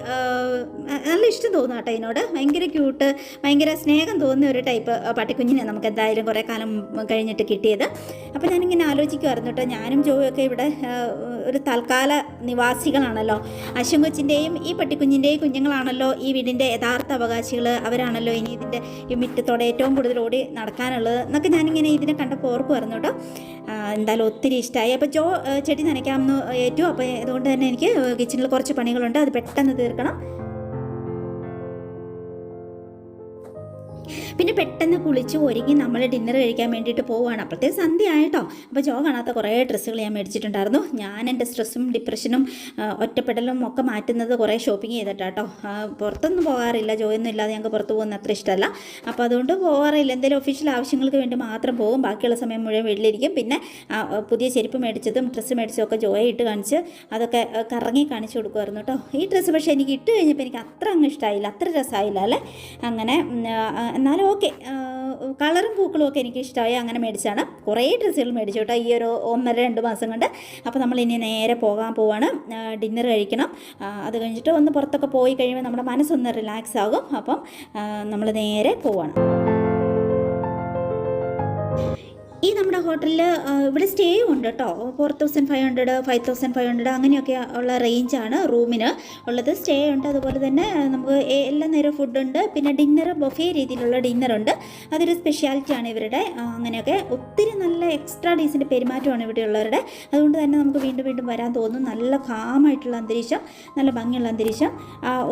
നല്ല ഇഷ്ടം തോന്നുന്നു കേട്ടോ ഇതിനോട്. ഭയങ്കര ക്യൂട്ട്, ഭയങ്കര സ്നേഹം തോന്നുന്ന ഒരു ടൈപ്പ് പട്ടിക്കുഞ്ഞിനെ നമുക്ക് എന്തായാലും കുറേ കാലം കഴിഞ്ഞിട്ട് കിട്ടിയത്. അപ്പോൾ ഞാനിങ്ങനെ ആലോചിക്കുമായിരുന്നു കേട്ടോ. ഞാനും ജോയൊക്കെ ഇവിടെ ഒരു തൽക്കാല നിവാസികളാണല്ലോ. അശ്വം കൊച്ചിൻ്റെയും ഈ പട്ടിക്കുഞ്ഞിൻ്റെയും കുഞ്ഞുങ്ങളാണല്ലോ ഈ വീടിൻ്റെ യഥാർത്ഥ അവകാശികൾ. അവരാണല്ലോ ഇനി ഇതിൻ്റെ ഈ മുറ്റത്തോടെ ഏറ്റവും കൂടുതൽ ഓടി നടക്കാനുള്ളത് എന്നൊക്കെ ഞാനിങ്ങനെ ഇതിനെ കണ്ടപ്പോൾ ഓർക്കുമായിരുന്നു കേട്ടോ. എന്തായാലും ഒത്തിരി ഇഷ്ടമായി. അപ്പോൾ ജോ ചെടി നനയ്ക്കാമെന്ന് ഏറ്റു. അപ്പോൾ അതുകൊണ്ട് തന്നെ എനിക്ക് കിച്ചണിൽ കുറച്ച് പണികളുണ്ട്, അത് പെട്ടെന്ന് തീർക്കണം. പിന്നെ പെട്ടെന്ന് കുളിച്ച് ഒരുങ്ങി നമ്മൾ ഡിന്നർ കഴിക്കാൻ വേണ്ടിയിട്ട് പോവുകയാണ്. അപ്പോഴത്തേക്ക് സന്ധ്യ ആയിട്ടോ. അപ്പോൾ ജോ കാണാത്ത കുറേ ഡ്രസ്സുകൾ ഞാൻ മേടിച്ചിട്ടുണ്ടായിരുന്നു. ഞാൻ എൻ്റെ സ്ട്രെസ്സും ഡിപ്രഷനും ഒറ്റപ്പെടലും ഒക്കെ മാറ്റുന്നത് കുറേ ഷോപ്പിംഗ് ചെയ്തിട്ടാട്ടോ. പുറത്തൊന്നും പോകാറില്ല. ജോയൊന്നും ഇല്ലാതെ ഞങ്ങൾക്ക് പുറത്ത് പോകുന്ന അത്ര ഇഷ്ടമല്ല. അപ്പോൾ അതുകൊണ്ട് പോകാറില്ല. എന്തെങ്കിലും ഒഫീഷ്യൽ ആവശ്യങ്ങൾക്ക് വേണ്ടി മാത്രം പോകും. ബാക്കിയുള്ള സമയം മുഴുവൻ വീട്ടിലിരിക്കും. പിന്നെ പുതിയ ചെരുപ്പ് മേടിച്ചതും ഡ്രസ്സ് മേടിച്ചതും ഒക്കെ ജോയെ ഇട്ട് കാണിച്ച് അതൊക്കെ കറങ്ങി കാണിച്ചു കൊടുക്കുമായിരുന്നു കേട്ടോ. ഈ ഡ്രസ്സ് പക്ഷേ എനിക്ക് ഇട്ട് കഴിഞ്ഞപ്പോൾ എനിക്ക് അത്ര അങ്ങ് ഇഷ്ടമായില്ല, അത്ര രസമായില്ല അല്ലേ. അങ്ങനെ എന്നാലും ഓക്കെ, കളറും പൂക്കളും ഒക്കെ എനിക്ക് ഇഷ്ടമായി. അങ്ങനെ മേടിച്ചാണ്. കുറേ ഡ്രസ്സുകൾ മേടിച്ചു കേട്ടോ ഈ ഒരു 1.5-2 മാസം കൊണ്ട്. അപ്പോൾ നമ്മളിനി നേരെ പോവാണ്. ഡിന്നർ കഴിക്കണം. അത് കഴിഞ്ഞിട്ട് ഒന്ന് പുറത്തൊക്കെ പോയി കഴിയുമ്പോൾ നമ്മുടെ മനസ്സൊന്ന് റിലാക്സ് ആകും. അപ്പം നമ്മൾ നേരെ പോവാണ്. ഈ നമ്മുടെ ഹോട്ടലിൽ ഇവിടെ സ്റ്റേ ഉണ്ട് കേട്ടോ. 4500, 5500 അങ്ങനെയൊക്കെ ഉള്ള റേഞ്ചാണ് റൂമിന് ഉള്ളത്. സ്റ്റേ ഉണ്ട്. അതുപോലെ തന്നെ നമുക്ക് എല്ലാ നേരവും ഫുഡുണ്ട്. പിന്നെ ഡിന്നർ ബൊഫേ രീതിയിലുള്ള ഡിന്നറുണ്ട്. അതൊരു സ്പെഷ്യാലിറ്റിയാണ് ഇവരുടെ. അങ്ങനെയൊക്കെ ഒത്തിരി നല്ല എക്സ്ട്രാ ഡീസിൻ്റെ പെരുമാറ്റമാണ് ഇവിടെയുള്ളവരുടെ. അതുകൊണ്ട് തന്നെ നമുക്ക് വീണ്ടും വീണ്ടും വരാൻ തോന്നും. നല്ല കാമായിട്ടുള്ള അന്തരീക്ഷം, നല്ല ഭംഗിയുള്ള അന്തരീക്ഷം.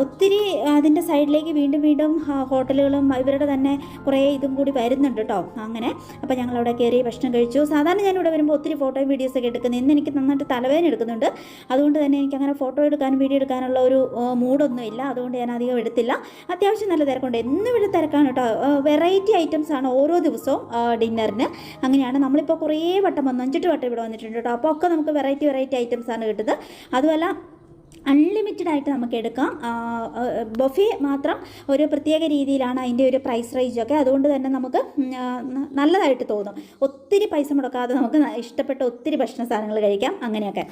ഒത്തിരി അതിൻ്റെ സൈഡിലേക്ക് വീണ്ടും വീണ്ടും ഹോട്ടലുകളും ഇവരുടെ തന്നെ കുറേ ഇതും കൂടി വരുന്നുണ്ട് കേട്ടോ. അങ്ങനെ അപ്പോൾ ഞങ്ങളവിടെ കയറി ഭക്ഷണം കഴിച്ചു. സാധാരണ ഞാനിവിടെ വരുമ്പോൾ ഒത്തിരി ഫോട്ടോയും വീഡിയോസൊക്കെ എടുക്കുന്നത്. ഇന്ന് എനിക്ക് നന്നായിട്ട് തലവേദന എടുക്കുന്നുണ്ട്. അതുകൊണ്ട് തന്നെ എനിക്കങ്ങനെ ഫോട്ടോ എടുക്കാനും വീഡിയോ എടുക്കാനുള്ള ഒരു മൂഡൊന്നും ഇല്ല. അതുകൊണ്ട് ഞാൻ അധികം എടുത്തില്ല. അത്യാവശ്യം നല്ല തിരക്കുണ്ട്. എന്നും ഇവിടെ തിരക്കാണ് കേട്ടോ. വെറൈറ്റി ഐറ്റംസ് ആണ് ഓരോ ദിവസവും ഡിന്നറിന്. അങ്ങനെയാണ്. നമ്മളിപ്പോൾ കുറേ വട്ടം വന്നു, 5-8 വട്ടം ഇവിടെ വന്നിട്ടുണ്ട് കേട്ടോ. അപ്പോൾ ഒക്കെ നമുക്ക് വെറൈറ്റി ഐറ്റംസ് ആണ് കിട്ടുന്നത്. അതുമല്ല അൺലിമിറ്റഡ് ആയിട്ട് നമുക്ക് എടുക്കാം. ബൊഫേ മാത്രം ഒരു പ്രത്യേക രീതിയിലാണ് അതിൻ്റെ ഒരു പ്രൈസ് റേഞ്ചൊക്കെ. അതുകൊണ്ട് തന്നെ നമുക്ക് നല്ലതായിട്ട് തോന്നും. ഒത്തിരി പൈസ മുടക്കാതെ നമുക്ക് ഇഷ്ടപ്പെട്ട ഒത്തിരി ഭക്ഷണ സാധനങ്ങൾ കഴിക്കാം. അങ്ങനെയൊക്കെ.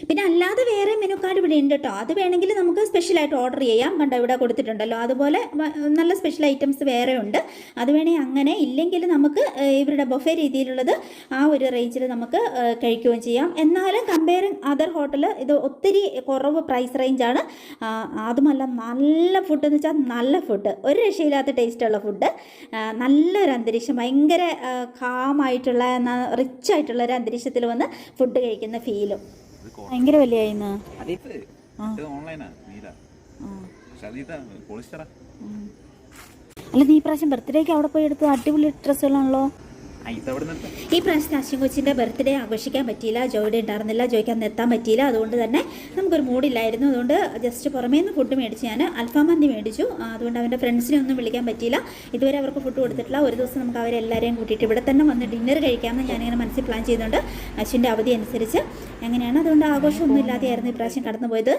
പിന്നെ അല്ലാതെ വേറെ മെനു കാർഡ് ഇവിടെ ഉണ്ട് കേട്ടോ. അത് വേണമെങ്കിൽ നമുക്ക് സ്പെഷ്യലായിട്ട് ഓർഡർ ചെയ്യാം. കണ്ടോ ഇവിടെ കൊടുത്തിട്ടുണ്ടല്ലോ. അതുപോലെ നല്ല സ്പെഷ്യൽ ഐറ്റംസ് വേറെ ഉണ്ട്. അത് വേണമെങ്കിൽ അങ്ങനെ. ഇല്ലെങ്കിൽ നമുക്ക് ഇവരുടെ ബൊഫേ രീതിയിലുള്ളത് ആ ഒരു റേഞ്ചിൽ നമുക്ക് കഴിക്കുകയും ചെയ്യാം. എന്നാലും കമ്പയറിങ് അതർ ഹോട്ടൽ ഇത് ഒത്തിരി കുറവ് പ്രൈസ് റേഞ്ചാണ്. അതുമല്ല നല്ല ഫുഡ് എന്ന് വെച്ചാൽ നല്ല ഫുഡ്, ഒരു രക്ഷയില്ലാത്ത ടേസ്റ്റുള്ള ഫുഡ്, നല്ലൊരു അന്തരീക്ഷം, ഭയങ്കര കാമായിട്ടുള്ള റിച്ച് ആയിട്ടുള്ള ഒരു അന്തരീക്ഷത്തിൽ വന്ന് ഫുഡ് കഴിക്കുന്ന ഫീലും. ഭയങ്കര വിലയായിന്ന്. അല്ല നീ ഈ പ്രാവശ്യം ബർത്ത്ഡേക്ക് അവിടെ പോയി എടുത്തു അടിപൊളി ഡ്രസ്സുകളാണല്ലോ. ഈ പ്രാവശ്യത്തെ അശ്വിൻ കൊച്ചിൻ്റെ ബർത്ത്ഡേ ആഘോഷിക്കാൻ പറ്റിയില്ല, ജോയുടെ ഉണ്ടായിരുന്നില്ല, ജോയ്ക്ക് അന്ന് എത്താൻ പറ്റിയില്ല. അതുകൊണ്ട് തന്നെ നമുക്കൊരു മൂഡില്ലായിരുന്നു. അതുകൊണ്ട് ജസ്റ്റ് പുറമേ നിന്ന് ഫുഡ് മേടിച്ച് ഞാൻ അൽഫാം മന്തി മേടിച്ചു. അതുകൊണ്ട് അവൻ്റെ ഫ്രണ്ട്സിനെ ഒന്നും വിളിക്കാൻ പറ്റിയില്ല. ഇതുവരെ അവർക്ക് ഫുഡ് കൊടുത്തിട്ടില്ല. ഒരു ദിവസം നമുക്ക് അവരെല്ലാവരെയും കൂട്ടിയിട്ട് ഇവിടെ തന്നെ വന്ന് ഡിന്നർ കഴിക്കാമെന്ന് ഞാനിങ്ങനെ മനസ്സിൽ പ്ലാൻ ചെയ്യുന്നുണ്ട്. അശ്വിൻ്റെ അവധി അനുസരിച്ച് അങ്ങനെയാണ്. അതുകൊണ്ട് ആഘോഷമൊന്നും ഇല്ലാതെയായിരുന്നു ഇപ്രാവശ്യം കടന്നു പോയത്.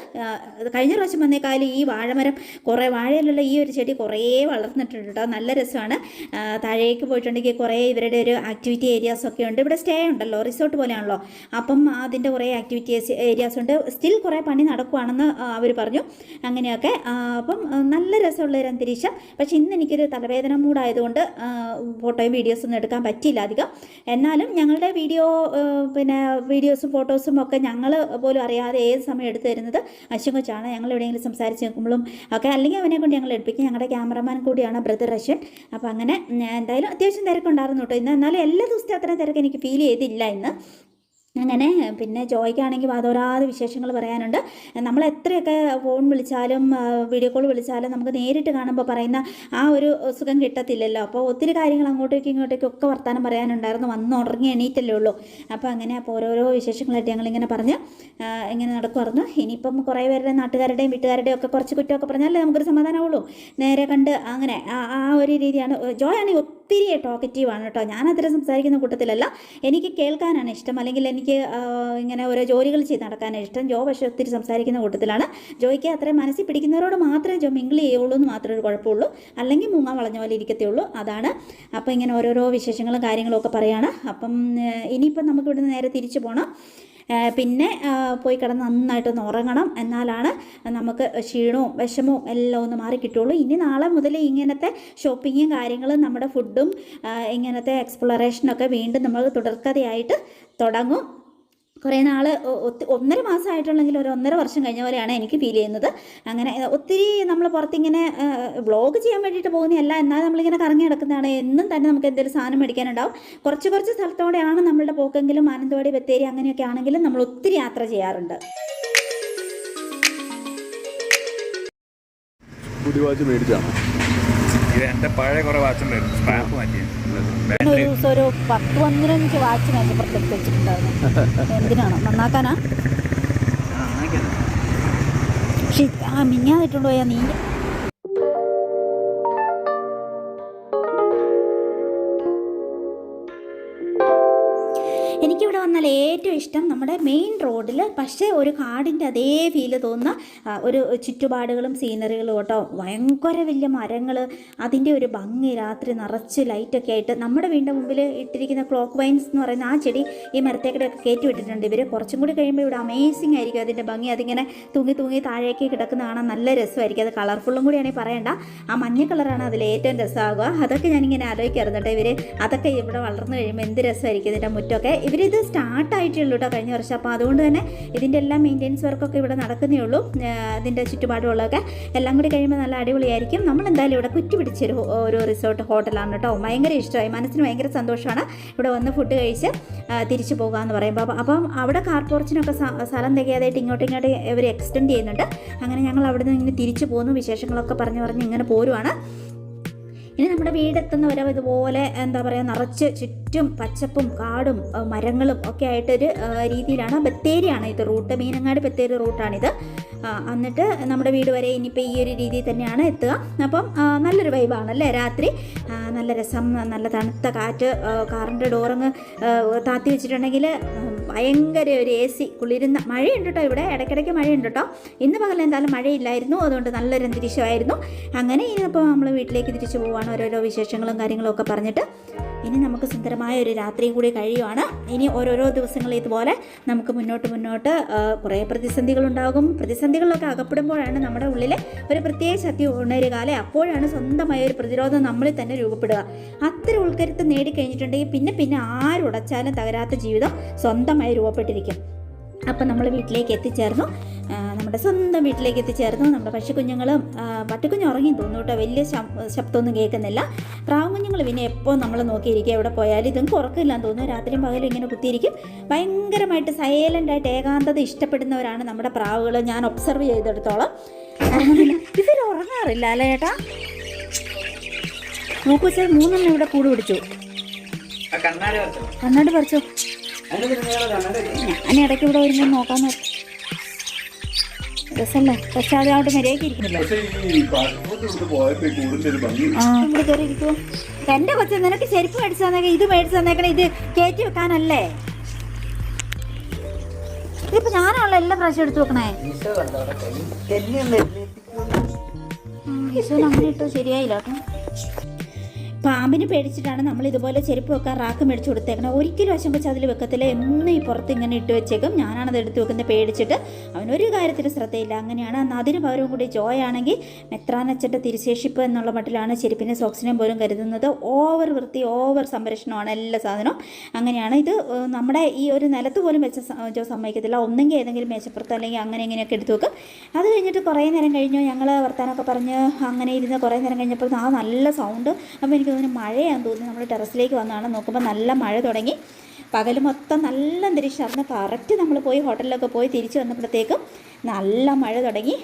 കഴിഞ്ഞ പ്രാവശ്യം വന്നേക്കാളും ഈ വാഴമരം കുറേ വാഴയിലുള്ള ഈ ഒരു ചെടി കുറേ വളർന്നിട്ടുണ്ട് കേട്ടോ. നല്ല രസമാണ്. താഴേക്ക് പോയിട്ടുണ്ടെങ്കിൽ കുറേ ഇവരുടെ ഒരു ആക്ടിവിറ്റി ഏരിയാസൊക്കെ ഉണ്ട്. ഇവിടെ സ്റ്റേ ഉണ്ടല്ലോ, റിസോർട്ട് പോലെയാണല്ലോ. അപ്പം അതിൻ്റെ കുറേ ആക്ടിവിറ്റീസ് ഏരിയാസ് ഉണ്ട്. സ്റ്റിൽ കുറേ പണി നടക്കുവാണെന്ന് അവർ പറഞ്ഞു. അങ്ങനെയൊക്കെ അപ്പം നല്ല രസമുള്ളൊരു അന്തരീക്ഷം. പക്ഷേ ഇന്ന് എനിക്കൊരു തലവേദന മൂടായതുകൊണ്ട് ഫോട്ടോയും വീഡിയോസൊന്നും എടുക്കാൻ പറ്റിയില്ല അധികം. എന്നാലും ഞങ്ങളുടെ വീഡിയോസും ഫോട്ടോസും ഒക്കെ ഞങ്ങൾ പോലും അറിയാതെ ഏത് സമയം എടുത്തു തരുന്നത് അശ്വിൻ കൊച്ചാണ്. ഞങ്ങൾ എവിടെയെങ്കിലും സംസാരിച്ച് നിൽക്കുമ്പോഴും ഒക്കെ അല്ലെങ്കിൽ അവനെ കൊണ്ട് ഞങ്ങൾ എടുപ്പിക്കും. ഞങ്ങളുടെ ക്യാമറമാൻ കൂടിയാണ് ബ്രദർ അശ്വിൻ. അപ്പോൾ അങ്ങനെ എന്തായാലും അത്യാവശ്യം തിരക്കുണ്ടായിരുന്നു കേട്ടോ ഇന്ന്. എന്നാലും എല്ലാ ദിവസത്തെ അത്രയും തിരക്ക് എനിക്ക് ഫീൽ ചെയ്തില്ല ഇന്ന്. അങ്ങനെ പിന്നെ ജോയ്ക്കാണെങ്കിൽ വാതോരാതെ വിശേഷങ്ങൾ പറയാനുണ്ട്. നമ്മൾ എത്രയൊക്കെ ഫോൺ വിളിച്ചാലും വീഡിയോ കോൾ വിളിച്ചാലും നമുക്ക് നേരിട്ട് കാണുമ്പോൾ പറയുന്ന ആ ഒരു സുഖം കിട്ടത്തില്ലല്ലോ. അപ്പോൾ ഒത്തിരി കാര്യങ്ങൾ അങ്ങോട്ടേക്കും ഇങ്ങോട്ടേക്കും ഒക്കെ വർത്താനം പറയാനുണ്ടായിരുന്നു. വന്ന് ഉറങ്ങി എണീറ്റല്ലേ ഉള്ളൂ. അപ്പോൾ അങ്ങനെ അപ്പോൾ ഓരോരോ വിശേഷങ്ങളായിട്ട് ഞങ്ങളിങ്ങനെ പറഞ്ഞ് ഇങ്ങനെ നടക്കുമായിരുന്നു. ഇനിയിപ്പം കുറേ പേരുടെ നാട്ടുകാരുടെയും വീട്ടുകാരുടെയും ഒക്കെ കുറച്ച് കുറ്റമൊക്കെ പറഞ്ഞാലേ നമുക്കൊരു സമാധാനമുള്ളൂ. നേരെ കണ്ട് അങ്ങനെ ആ ഒരു രീതിയാണ്. ജോയ് ആണെങ്കിൽ ഒത്തിരി ടോക്കറ്റീവാണ് കേട്ടോ. ഞാനത്ര സംസാരിക്കുന്ന കൂട്ടത്തിലല്ല. എനിക്ക് കേൾക്കാനാണ് ഇഷ്ടം, അല്ലെങ്കിൽ എനിക്ക് ഇങ്ങനെ ഓരോ ജോലികൾ ചെയ്ത് നടക്കാനാണ് ഇഷ്ടം. ജോ പക്ഷേ ഒത്തിരി സംസാരിക്കുന്ന കൂട്ടത്തിലാണ്. ജോയ്ക്ക് അത്രയും മനസ്സിൽ പിടിക്കുന്നവരോട് മാത്രമേ ജോ മിങ്കിൾ ചെയ്യുള്ളൂ എന്ന് മാത്രമേ ഒരു കുഴപ്പമുള്ളൂ. അല്ലെങ്കിൽ മുങ്ങാൻ വളഞ്ഞ പോലെ ഇരിക്കത്തേ ഉള്ളൂ. അതാണ്. അപ്പോൾ ഇങ്ങനെ ഓരോരോ വിശേഷങ്ങളും കാര്യങ്ങളും ഒക്കെ പറയുകയാണ്. അപ്പം ഇനിയിപ്പം നമുക്ക് ഇവിടുന്ന് നേരെ തിരിച്ചു പോകണം. പിന്നെ പോയി കിടന്ന് നന്നായിട്ടൊന്ന് ഉറങ്ങണം. എന്നാലാണ് നമുക്ക് ക്ഷീണവും വിഷമവും എല്ലാം ഒന്ന് മാറി കിട്ടുള്ളൂ. ഇനി നാളെ മുതൽ ഇങ്ങനത്തെ ഷോപ്പിങ്ങും കാര്യങ്ങളും നമ്മുടെ ഫുഡും ഇങ്ങനത്തെ എക്സ്പ്ലോറേഷനൊക്കെ വീണ്ടും നമ്മൾ തുടർക്കഥയായിട്ട് തുടങ്ങും. കുറേ നാൾ 1.5 മാസമായിട്ടുണ്ടെങ്കിൽ ഒരു 1.5 വർഷം കഴിഞ്ഞ പോലെയാണ് എനിക്ക് ഫീൽ ചെയ്യുന്നത്. അങ്ങനെ ഒത്തിരി നമ്മൾ പുറത്തിങ്ങനെ വ്ളോഗ് ചെയ്യാൻ വേണ്ടിയിട്ട് പോകുന്നതല്ല. എന്നാൽ നമ്മളിങ്ങനെ കറങ്ങി നടക്കുന്നതാണ്. എന്നും തന്നെ നമുക്ക് എന്തെങ്കിലും സാധനം മേടിക്കാനുണ്ടാവും. കുറച്ച് സ്ഥലത്തോടെയാണ് നമ്മളുടെ പോക്കെങ്കിലും മാനന്തവാടി ബത്തേരി അങ്ങനെയൊക്കെ ആണെങ്കിലും നമ്മൾ ഒത്തിരി യാത്ര ചെയ്യാറുണ്ട്. പുതിയ വാച്ച് മേടിച്ചാണ്. എൻ്റെ പഴയ കുറേ വാച്ചുണ്ടായിരുന്നു, സ്ക്രാപ്പ് മാറ്റി. ഒരു ദിവസം ഒരു 10-15 വാച്ച് മേക്കപ്പുറത്ത് വെച്ചിട്ടുണ്ടായിരുന്നു. എന്തിനാണോ? നന്നാക്കാനാ? പക്ഷേ മിഞ്ഞാന്നിട്ടുണ്ടോ നീ? എനിക്കിവിടെ വന്നാൽ ഏറ്റവും ഇഷ്ടം നമ്മുടെ മെയിൻ റോഡിൽ പക്ഷേ ഒരു കാടിൻ്റെ അതേ ഫീല് തോന്നുന്ന ഒരു ചുറ്റുപാടുകളും സീനറികളും കേട്ടോ. ഭയങ്കര വലിയ മരങ്ങൾ, അതിൻ്റെ ഒരു ഭംഗി, രാത്രി നിറച്ച് ലൈറ്റൊക്കെ ആയിട്ട്. നമ്മുടെ വീടിൻ്റെ മുമ്പിൽ ഇട്ടിരിക്കുന്ന ക്ലോക്ക് വൈൻസ് എന്ന് പറയുന്ന ആ ചെടി ഈ മരത്തേക്കടെയൊക്കെ കയറ്റി വിട്ടിട്ടുണ്ട് ഇവർ. കുറച്ചും കൂടി കഴിയുമ്പോൾ ഇവിടെ അമേസിങ് ആയിരിക്കും അതിൻ്റെ ഭംഗി. അതിങ്ങനെ തൂങ്ങി താഴേക്ക് കിടക്കുന്ന കാണാൻ നല്ല രസമായിരിക്കും. അത് കളർഫുള്ളും കൂടിയാണെങ്കിൽ പറയണ്ട. ആ മഞ്ഞ കളറാണ് അതിൽ ഏറ്റവും രസമാകുക. അതൊക്കെ ഞാനിങ്ങനെ ആലോചിക്കാറുണ്ട് കേട്ടോ. ഇവർ അതൊക്കെ ഇവിടെ വളർന്നു കഴിയുമ്പോൾ എന്ത് രസമായിരിക്കും ഇതിൻ്റെ മുറ്റമൊക്കെ. ഇവരിത് സ്റ്റാർട്ടായിട്ടുള്ളൂ കേട്ടോ കഴിഞ്ഞ വർഷം. അപ്പോൾ അതുകൊണ്ട് തന്നെ ഇതിൻ്റെ എല്ലാം മെയിൻ്റെനൻസ് വർക്കൊക്കെ ഇവിടെ നടക്കുന്നേ ഉള്ളൂ. ഇതിൻ്റെ ചുറ്റുപാടുകളൊക്കെ എല്ലാം കൂടി കഴിയുമ്പോൾ നല്ല അടിപൊളിയായിരിക്കും. നമ്മളെന്തായാലും ഇവിടെ ഒരു റിസോർട്ട് ഹോട്ടലാണ് കേട്ടോ. ഭയങ്കര ഇഷ്ടമായി, മനസ്സിന് ഭയങ്കര സന്തോഷമാണ് ഇവിടെ വന്ന് ഫുഡ് കഴിച്ച് തിരിച്ചു പോകുക എന്ന് പറയുമ്പോൾ. അപ്പം അവിടെ കാർ പോർച്ചിനൊക്കെ സ്ഥലം തികയാതായിട്ട് ഇങ്ങോട്ടും ഇവർ എക്സ്റ്റെൻഡ് ചെയ്യുന്നുണ്ട്. അങ്ങനെ ഞങ്ങൾ അവിടെ നിന്ന് ഇങ്ങനെ തിരിച്ചു പോകുന്നു. വിശേഷങ്ങളൊക്കെ പറഞ്ഞ് ഇങ്ങനെ പോരുവാണ്. ഇനി നമ്മുടെ വീടെത്തുന്നവരെ ഇതുപോലെ എന്താ പറയുക, നിറച്ച് ചുറ്റും പച്ചപ്പും കാടും മരങ്ങളും ഒക്കെ ആയിട്ടൊരു രീതിയിലാണ്. ബത്തേരിയാണ് ഇത് റൂട്ട്, മീനങ്ങാടി ബത്തേരി റൂട്ടാണിത്. എന്നിട്ട് നമ്മുടെ വീട് വരെ ഇനിയിപ്പോൾ ഈ ഒരു രീതിയിൽ തന്നെയാണ് എത്തുക. അപ്പം നല്ലൊരു വൈബാണല്ലേ രാത്രി. നല്ല രസം, നല്ല തണുത്ത കാറ്റ്. കാറിൻ്റെ ഡോറങ്ങ് താത്തി വെച്ചിട്ടുണ്ടെങ്കിൽ ഭയങ്കര ഒരു AC കുളിരുന്ന. മഴയുണ്ട് കേട്ടോ ഇവിടെ, ഇടയ്ക്കിടയ്ക്ക് മഴയുണ്ട് കേട്ടോ. ഇന്ന് പകൽ എന്തായാലും മഴയില്ലായിരുന്നു, അതുകൊണ്ട് നല്ലൊരു അന്തരീക്ഷമായിരുന്നു. അങ്ങനെ ഇനിയിപ്പോൾ നമ്മൾ വീട്ടിലേക്ക് തിരിച്ചു പോവുകയാണ്. ഓരോരോ വിശേഷങ്ങളും കാര്യങ്ങളും ഒക്കെ പറഞ്ഞിട്ട് ഇനി നമുക്ക് സുന്ദരമായ ഒരു രാത്രിയും കൂടി കഴിയുവാണ്. ഇനി ഓരോരോ ദിവസങ്ങൾ ഇതുപോലെ നമുക്ക് മുന്നോട്ട് കുറേ പ്രതിസന്ധികളുണ്ടാകും. പ്രതിസന്ധികളിലൊക്കെ അകപ്പെടുമ്പോഴാണ് നമ്മുടെ ഉള്ളിൽ ഒരു പ്രത്യേക ശക്തി ഉണരുകാലേ. അപ്പോഴാണ് സ്വന്തമായ ഒരു പ്രതിരോധം നമ്മളിൽ തന്നെ രൂപപ്പെടുക. അത്തരം ഉൾക്കരുത്ത് നേടിക്കഴിഞ്ഞിട്ടുണ്ടെങ്കിൽ പിന്നെ ആരുടച്ചാലും തകരാത്ത ജീവിതം സ്വന്തമായി രൂപപ്പെട്ടിരിക്കും. അപ്പം നമ്മൾ വീട്ടിലേക്ക് എത്തിച്ചേർന്നു, നമ്മുടെ സ്വന്തം വീട്ടിലേക്ക് എത്തിച്ചേർന്നു. നമ്മുടെ പശുക്കുഞ്ഞുങ്ങളും പട്ടിക്കുഞ്ഞ് ഉറങ്ങി തോന്നുന്നു കേട്ടോ. വലിയ ശബ്ദമൊന്നും കേൾക്കുന്നില്ല. പ്രാവും കുഞ്ഞുങ്ങൾ പിന്നെ എപ്പോൾ നമ്മൾ നോക്കിയിരിക്കുക, എവിടെ പോയാലും ഇതും ഉറക്കില്ലാന്ന് തോന്നുന്നു. രാത്രിയും പകലും ഇങ്ങനെ കുത്തിയിരിക്കും. ഭയങ്കരമായിട്ട് സൈലൻ്റായിട്ട് ഏകാന്തത ഇഷ്ടപ്പെടുന്നവരാണ് നമ്മുടെ പ്രാവുകൾ. ഞാൻ ഒബ്സർവ് ചെയ്തെടുത്തോളം ഇവർ ഉറങ്ങാറില്ല അല്ലേ ചേട്ടാ? നോക്കൂ വെച്ചാൽ 3 എണ്ണം ഇവിടെ കൂട് പിടിച്ചു. കണ്ണാടി പറിച്ചോ. ഞാൻ ഇടയ്ക്ക് ഇവിടെ വരുമ്പോൾ നോക്കാന്ന് രസമല്ലേ, പക്ഷെ അത് അവിടെ മര്യാദയ്ക്ക് ഇരിക്കുന്നില്ല. ഇവിടെ കയറി ഇരിക്കുമോ? എൻ്റെ കൊച്ചു നിനക്ക് ചെരുപ്പ് മേടിച്ചു തന്നേക്കണേ, ഇത് മേടിച്ചു തന്നേക്കണേ, ഇത് കയറ്റി വെക്കാനല്ലേ? ഇതിപ്പോ ഞാനുള്ള എല്ലാ പ്രാവശ്യം എടുത്തു വെക്കണേ. ഈശോ അങ്ങനെ ഇട്ടോ ശരിയായില്ല കേട്ടോ. പാമ്പിന് പേടിച്ചിട്ടാണ് നമ്മൾ ഇതുപോലെ ചെരുപ്പ് വെക്കാൻ റാക്ക് മേടിച്ച് കൊടുത്തേക്കണം. ഒരിക്കലും വശം വെച്ച് അതിൽ വെക്കത്തില്ല, എന്നും ഈ പുറത്ത് ഇങ്ങനെ ഇട്ട് വെച്ചേക്കും. ഞാനാണത് എടുത്ത് വെക്കുന്നത് പേടിച്ചിട്ട്. അവനൊരു കാര്യത്തിൽ ശ്രദ്ധയില്ല. അങ്ങനെയാണ്. അതിന് പകരം കൂടി ജോയ് ആണെങ്കിൽ മെത്രാനച്ചൻ്റെ തിരുശേഷിപ്പ് എന്നുള്ള മട്ടിലാണ് ചെരുപ്പിനെ സോക്സിനെയും പോലും കരുതുന്നത്. ഓവർ വൃത്തി, ഓവർ സംരക്ഷണമാണ് എല്ലാ സാധനവും. അങ്ങനെയാണ്. ഇത് നമ്മുടെ ഈ ഒരു നിലത്ത് പോലും വെച്ച ജോ സമ്മതിക്കത്തില്ല. ഒന്നെങ്കിൽ ഏതെങ്കിലും മേശപ്പുറത്ത് അല്ലെങ്കിൽ അങ്ങനെ ഇങ്ങനെയൊക്കെ എടുത്ത് വെക്കും. അത് കഴിഞ്ഞിട്ട് കുറേ നേരം കഴിഞ്ഞു ഞങ്ങൾ വർത്താനമൊക്കെ പറഞ്ഞ് അങ്ങനെ ഇരുന്ന് കുറേ നേരം കഴിഞ്ഞപ്പോൾ ആ നല്ല സൗണ്ട്. അപ്പോൾ എനിക്ക് മഴയാണെന്ന് തോന്നി. നമ്മൾ ടെറസിലേക്ക് വന്നതാണ്. നോക്കുമ്പോൾ നല്ല മഴ തുടങ്ങി. പകൽ മൊത്തം നല്ല അന്തരീക്ഷമായിരുന്നു. കറക്റ്റ് നമ്മൾ പോയി ഹോട്ടലിലൊക്കെ പോയി തിരിച്ച് വന്നപ്പോഴത്തേക്കും നല്ല മഴ തുടങ്ങി.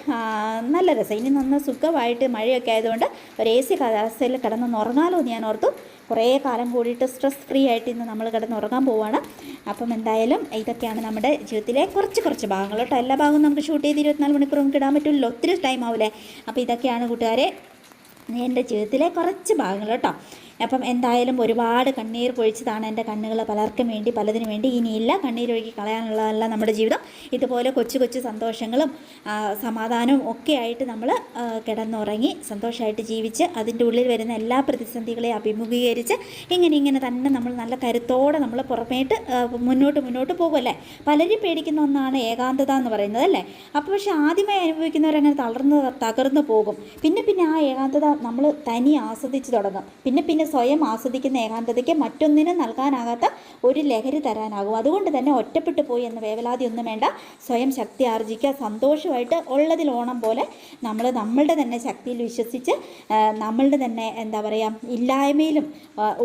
നല്ല രസം. ഇനി നന്ന സുഖമായിട്ട് മഴയൊക്കെ ആയതുകൊണ്ട് ഒരു AC കാലാവസ്ഥയിൽ കിടന്നുറങ്ങാലോ എന്ന് ഞാൻ ഓർത്തു. കുറേ കാലം കൂടിയിട്ട് സ്ട്രെസ് ഫ്രീ ആയിട്ട് ഇന്ന് നമ്മൾ കിടന്നുറങ്ങാൻ പോവുകയാണ്. അപ്പം എന്തായാലും ഇതൊക്കെയാണ് നമ്മുടെ ജീവിതത്തിലെ കുറച്ച് ഭാഗങ്ങൾ കേട്ടോ. എല്ലാ ഭാഗവും നമുക്ക് ഷൂട്ട് ചെയ്ത് 24 മണിക്കൂർ നമുക്ക് ഇടാൻ പറ്റില്ലല്ലോ, ഒത്തിരി ടൈം ആവില്ലേ. അപ്പോൾ ഇതൊക്കെയാണ് കൂട്ടുകാരെ എൻ്റെ ജീവിതത്തിലെ കുറച്ച് ഭാഗങ്ങൾ കേട്ടോ. അപ്പം എന്തായാലും ഒരുപാട് കണ്ണീർ പൊഴിച്ചതാണ് എൻ്റെ കണ്ണുകൾ പലർക്കും വേണ്ടി, പലതിനു വേണ്ടി. ഇനിയില്ല കണ്ണീരൊഴുകി കളയാനുള്ളതല്ല നമ്മുടെ ജീവിതം. ഇതുപോലെ കൊച്ചു സന്തോഷങ്ങളും സമാധാനവും ഒക്കെ ആയിട്ട് നമ്മൾ കിടന്നുറങ്ങി സന്തോഷമായിട്ട് ജീവിച്ച് അതിൻ്റെ ഉള്ളിൽ വരുന്ന എല്ലാ പ്രതിസന്ധികളെയും അഭിമുഖീകരിച്ച് ഇങ്ങനെ തന്നെ നമ്മൾ നല്ല കരുത്തോടെ നമ്മൾ പുറമേട്ട് മുന്നോട്ട് പോകുമല്ലേ. പലരും പേടിക്കുന്ന ഒന്നാണ് ഏകാന്തത എന്ന് പറയുന്നത് അല്ലേ. അപ്പോൾ പക്ഷേ ആദ്യമായി അനുഭവിക്കുന്നവരങ്ങനെ തകർന്നു പോകും. പിന്നെ ആ ഏകാന്തത നമ്മൾ തനി ആസ്വദിച്ച് തുടങ്ങും. പിന്നെ സ്വയം ആസ്വദിക്കുന്ന ഏകാന്തതയ്ക്ക് മറ്റൊന്നിനും നൽകാനാകാത്ത ഒരു ലഹരി തരാനാകും. അതുകൊണ്ട് തന്നെ ഒറ്റപ്പെട്ടു പോയി എന്ന വേവലാതി ഒന്നും വേണ്ട. സ്വയം ശക്തി ആർജിക്കുക. സന്തോഷമായിട്ട് ഉള്ളതിൽ ഓണം പോലെ നമ്മളുടെ തന്നെ ശക്തിയിൽ വിശ്വസിച്ച് നമ്മളുടെ തന്നെ എന്താ പറയുക ഇല്ലായ്മയിലും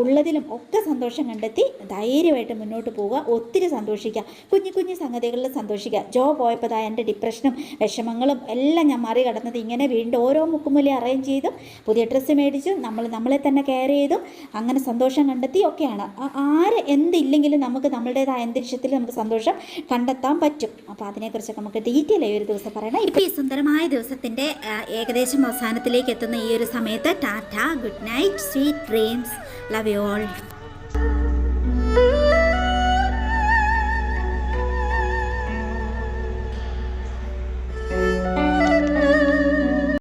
ഉള്ളതിലും ഒക്കെ സന്തോഷം കണ്ടെത്തി ധൈര്യമായിട്ട് മുന്നോട്ട് പോവുക. ഒത്തിരി സന്തോഷിക്കുക. കുഞ്ഞു സംഗതികളിൽ സന്തോഷിക്കുക. ജോ പോയപ്പോൾ എൻ്റെ ഡിപ്രഷനും വിഷമങ്ങളും എല്ലാം ഞാൻ മറികടന്നത് ഇങ്ങനെ വീണ്ടും ഓരോ മുക്കുമൂലി അറേഞ്ച് ചെയ്തും പുതിയ ഡ്രസ്സ് മേടിച്ചു നമ്മളെ തന്നെ കെയർ ചെയ്തു അങ്ങനെ സന്തോഷം കണ്ടെത്തി ഒക്കെയാണ്. എന്തില്ലെങ്കിലും നമുക്ക് നമ്മളുടേതായ അന്തരീക്ഷത്തിൽ നമുക്ക് സന്തോഷം കണ്ടെത്താൻ പറ്റും. അപ്പോൾ അതിനെക്കുറിച്ചൊക്കെ നമുക്ക് ഡീറ്റെയിൽ ആയി ഒരു ദിവസം പറയണം. ഇപ്പോൾ ഈ സുന്ദരമായ ദിവസത്തിൻ്റെ ഏകദേശം അവസാനത്തിലേക്ക് എത്തുന്ന ഈ ഒരു സമയത്ത് Tata, good night, sweet dreams, love you all.